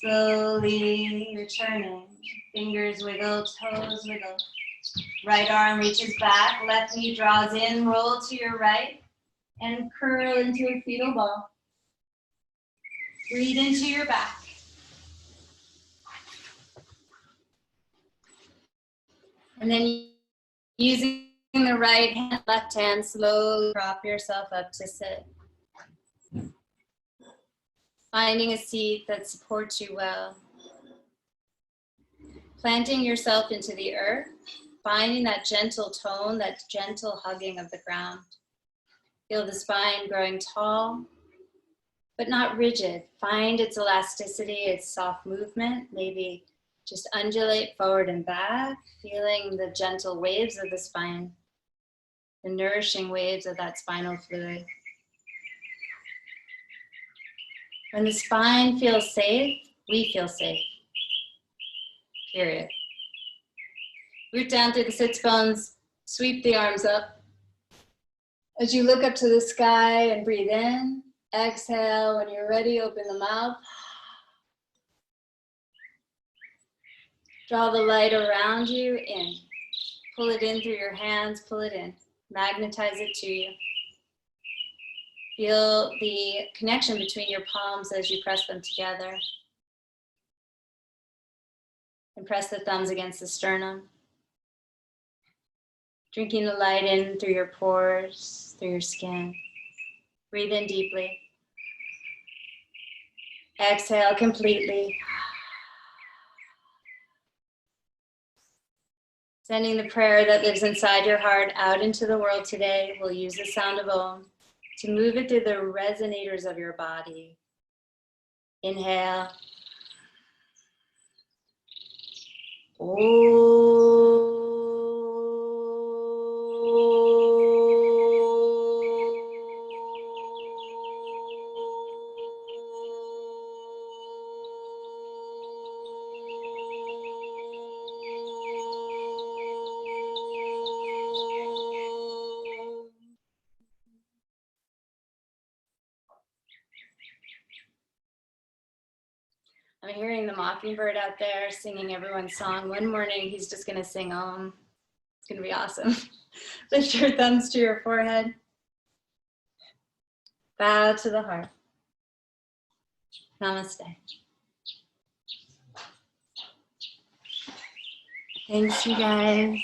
Slowly returning. Fingers wiggle, toes wiggle. Right arm reaches back, left knee draws in, roll to your right, and curl into a fetal ball. Breathe into your back. And then using the right hand, left hand, slowly prop yourself up to sit. Finding a seat that supports you well. Planting yourself into the earth, finding that gentle tone, that gentle hugging of the ground. Feel the spine growing tall, but not rigid. Find its elasticity, its soft movement, maybe just undulate forward and back, feeling the gentle waves of the spine, the nourishing waves of that spinal fluid. When the spine feels safe, we feel safe. Period. Root down through the sits bones, sweep the arms up. As you look up to the sky and breathe in, exhale. When you're ready, open the mouth. Draw the light around you in. Pull it in through your hands, pull it in. Magnetize it to you. Feel the connection between your palms as you press them together. And press the thumbs against the sternum. Drinking the light in through your pores, through your skin. Breathe in deeply. Exhale completely. Sending the prayer that lives inside your heart out into the world today. We'll use the sound of Om to move it through the resonators of your body. Inhale. Om. I'm hearing the mockingbird out there singing everyone's song. One morning, he's just gonna sing Om. It's gonna be awesome. Lift your thumbs to your forehead. Bow to the heart. Namaste. Thanks, you guys.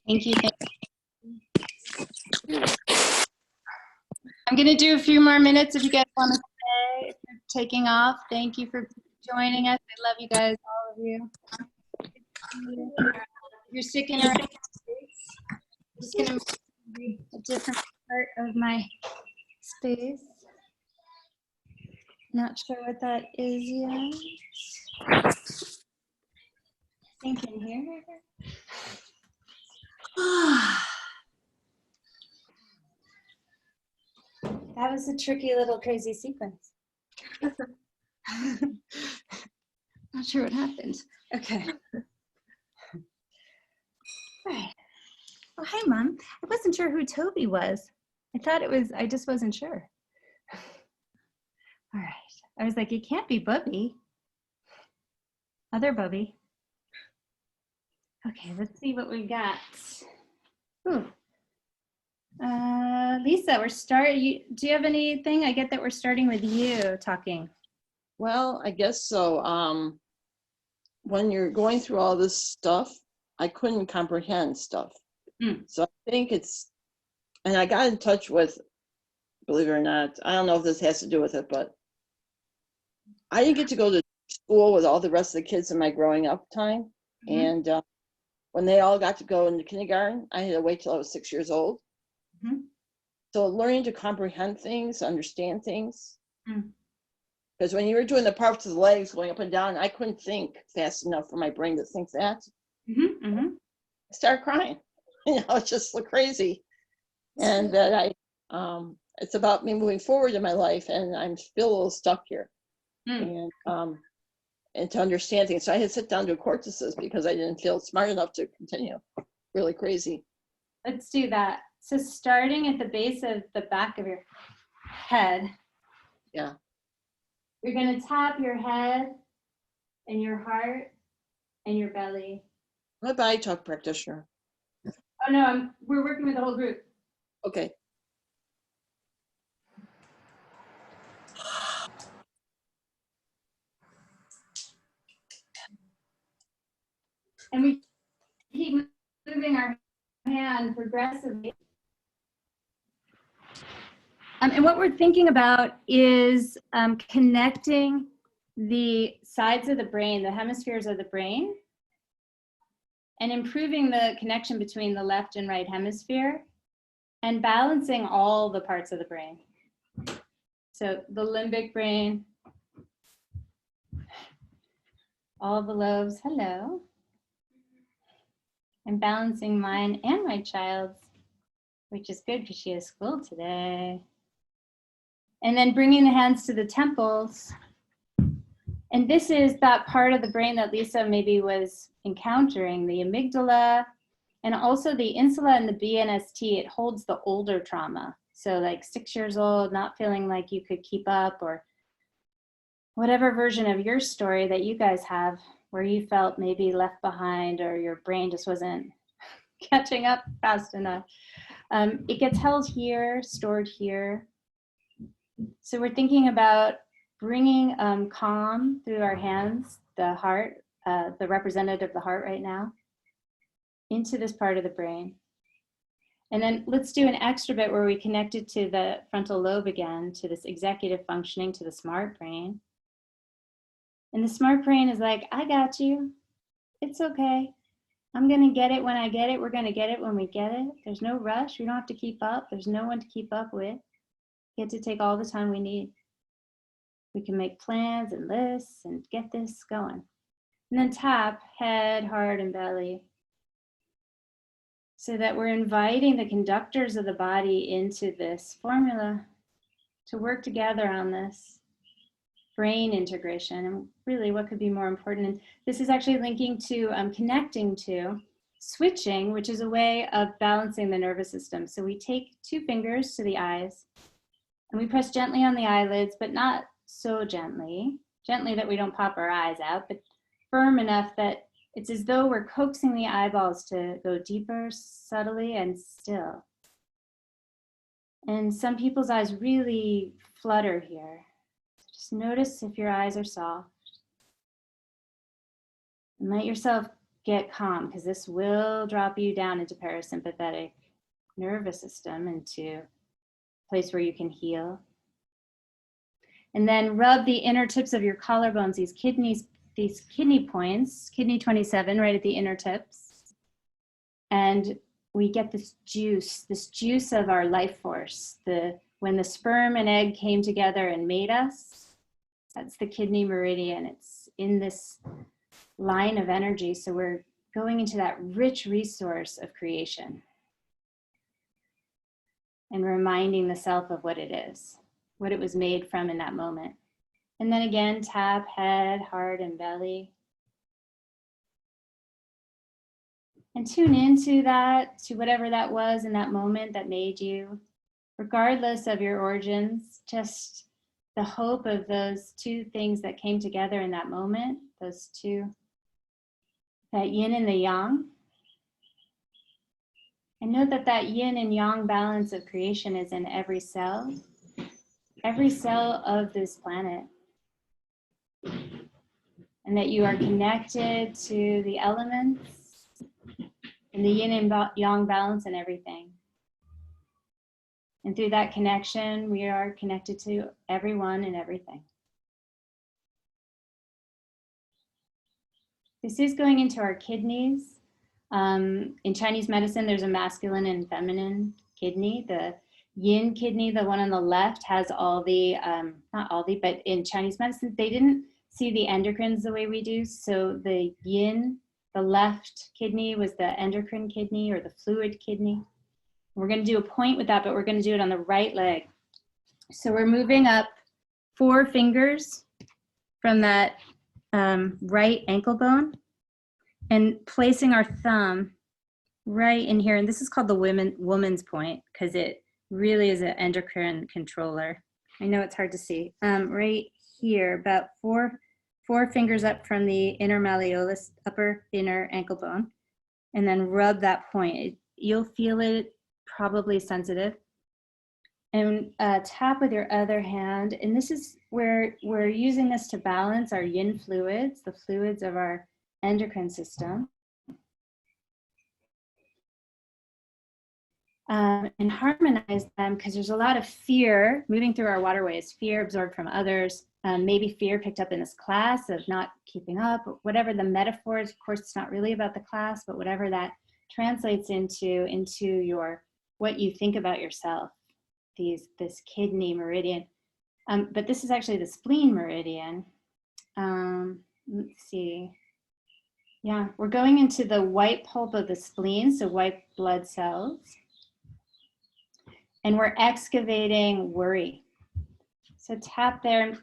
Thank you. I'm gonna do a few more minutes if you guys want to stay, if you're taking off. Thank you for joining us. I love you guys, all of you. If you're sticking around, I'm just gonna read a different part of my space. Not sure what that is yet. Think in here. That was a tricky little crazy sequence. Not sure what happened. Okay. All right. Oh, hi, Mom. I wasn't sure who Toby was. I thought it was, I just wasn't sure. All right. I was like, it can't be Bubby. Other Bubby. Okay, let's see what we got. Ooh. Lisa, do you have anything? I get that we're starting with you talking. Well, I guess so. When you're going through all this stuff, I couldn't comprehend stuff. So I think and I got in touch with, believe it or not, I don't know if this has to do with it, but I didn't get to go to school with all the rest of the kids in my growing up time. And when they all got to go into kindergarten, I had to wait till I was 6 years old. So learning to comprehend things, understand things. Because when you were doing the parts of the legs going up and down, I couldn't think fast enough for my brain to think that. I started crying. It's just crazy. And that it's about me moving forward in my life, and I'm still a little stuck here. And to understand things. So I had to sit down to cortices because I didn't feel smart enough to continue. Really crazy. Let's do that. So starting at the base of the back of your head. Yeah. You're going to tap your head and your heart and your belly. I'm a body talk practitioner. Oh no, we're working with the whole group. Okay. And we keep moving our hand progressively. And what we're thinking about is connecting the sides of the brain, the hemispheres of the brain, and improving the connection between the left and right hemisphere, and balancing all the parts of the brain. So the limbic brain, all the lobes, hello. And balancing mine and my child's, which is good because she has school today. And then bringing the hands to the temples. And this is that part of the brain that Lisa maybe was encountering, the amygdala, and also the insula and the BNST. It holds the older trauma. So like 6 years old, not feeling like you could keep up, or whatever version of your story that you guys have, where you felt maybe left behind or your brain just wasn't catching up fast enough. It gets held here, stored here. So we're thinking about bringing calm through our hands, the heart, the representative of the heart right now, into this part of the brain. And then let's do an extra bit where we connect it to the frontal lobe again, to this executive functioning, to the smart brain. And the smart brain is like, I got you. It's okay. I'm going to get it when I get it. We're going to get it when we get it. There's no rush. We don't have to keep up. There's no one to keep up with. We get to take all the time we need. We can make plans and lists and get this going. And then tap head, heart, and belly, so that we're inviting the conductors of the body into this formula to work together on this brain integration. And really, what could be more important? And this is actually linking to connecting to switching, which is a way of balancing the nervous system. So we take 2 fingers to the eyes and we press gently on the eyelids, but not so gently that we don't pop our eyes out, but firm enough that it's as though we're coaxing the eyeballs to go deeper, subtly, and still. And some people's eyes really flutter here. Just notice if your eyes are soft. And let yourself get calm, because this will drop you down into parasympathetic nervous system, into a place where you can heal. And then rub the inner tips of your collarbones, these kidney points, kidney 27, right at the inner tips. And we get this juice of our life force. When the sperm and egg came together and made us, that's the kidney meridian. It's in this line of energy. So we're going into that rich resource of creation and reminding the self of what it is, what it was made from in that moment. And then again, tap head, heart, and belly. And tune into that, to whatever that was in that moment that made you, regardless of your origins, just the hope of those 2 things that came together in that moment, those 2, that yin and the yang. And know that that yin and yang balance of creation is in every cell of this planet. And that you are connected to the elements and the yin and yang balance in everything. And through that connection, we are connected to everyone and everything. This is going into our kidneys. In Chinese medicine, there's a masculine and feminine kidney. The yin kidney, the one on the left, has all the, not all the, but in Chinese medicine, they didn't see the endocrines the way we do. So the yin, the left kidney, was the endocrine kidney or the fluid kidney. We're going to do a point with that, but we're going to do it on the right leg. So we're moving up 4 fingers from that right ankle bone and placing our thumb right in here. And this is called the woman's point, because it really is an endocrine controller. I know it's hard to see. Right here, about four fingers up from the inner malleolus, upper inner ankle bone, and then rub that point. You'll feel it probably sensitive. And tap with your other hand. And this is where we're using this to balance our yin fluids, the fluids of our endocrine system. And harmonize them, because there's a lot of fear moving through our waterways, fear absorbed from others, maybe fear picked up in this class of not keeping up, whatever the metaphors. Of course, it's not really about the class, but whatever that translates into your, what you think about yourself, this kidney meridian. But this is actually the spleen meridian. Let's see. Yeah, we're going into the white pulp of the spleen, so white blood cells. And we're excavating worry. So tap there,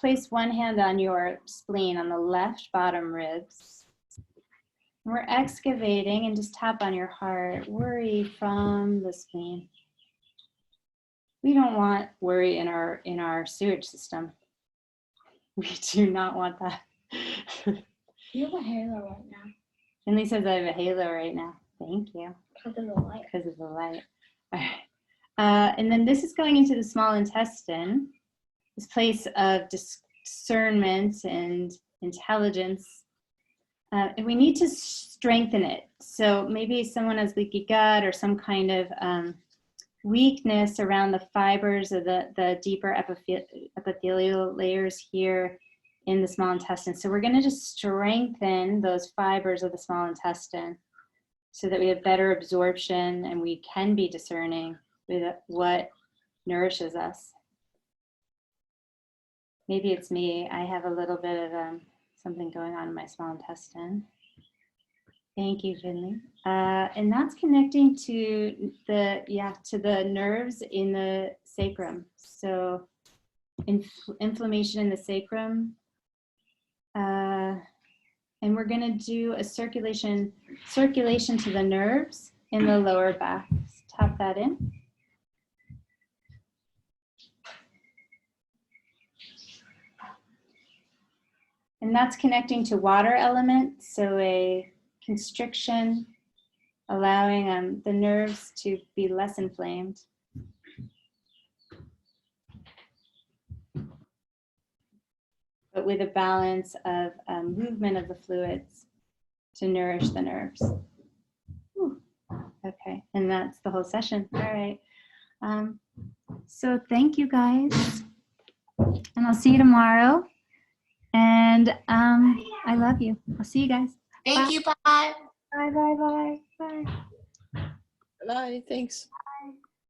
place one hand on your spleen on the left bottom ribs. We're excavating, and just tap on your heart, worry from the spleen. We don't want worry in our sewage system. We do not want that. You have a halo right now. Finley says I have a halo right now. Thank you. Because of the light. Because of the light. All right. And then this is going into the small intestine, this place of discernment and intelligence. and we need to strengthen it. So maybe someone has leaky gut or some kind of weakness around the fibers of the deeper epithelial layers here in the small intestine. So we're going to just strengthen those fibers of the small intestine so that we have better absorption and we can be discerning with what nourishes us. Maybe it's me. I have a little bit of something going on in my small intestine. Thank you, Finley. And that's connecting to the nerves in the sacrum. So inflammation in the sacrum. And we're gonna do a circulation to the nerves in the lower back. Let's tap that in. And that's connecting to water element. So a constriction, allowing the nerves to be less inflamed. But with a balance of movement of the fluids to nourish the nerves. Whew. Okay, and that's the whole session. All right. So thank you guys. And I'll see you tomorrow. And I love you. I'll see you guys. Thank you. Bye. Bye, bye, bye, bye. Bye, thanks. Bye.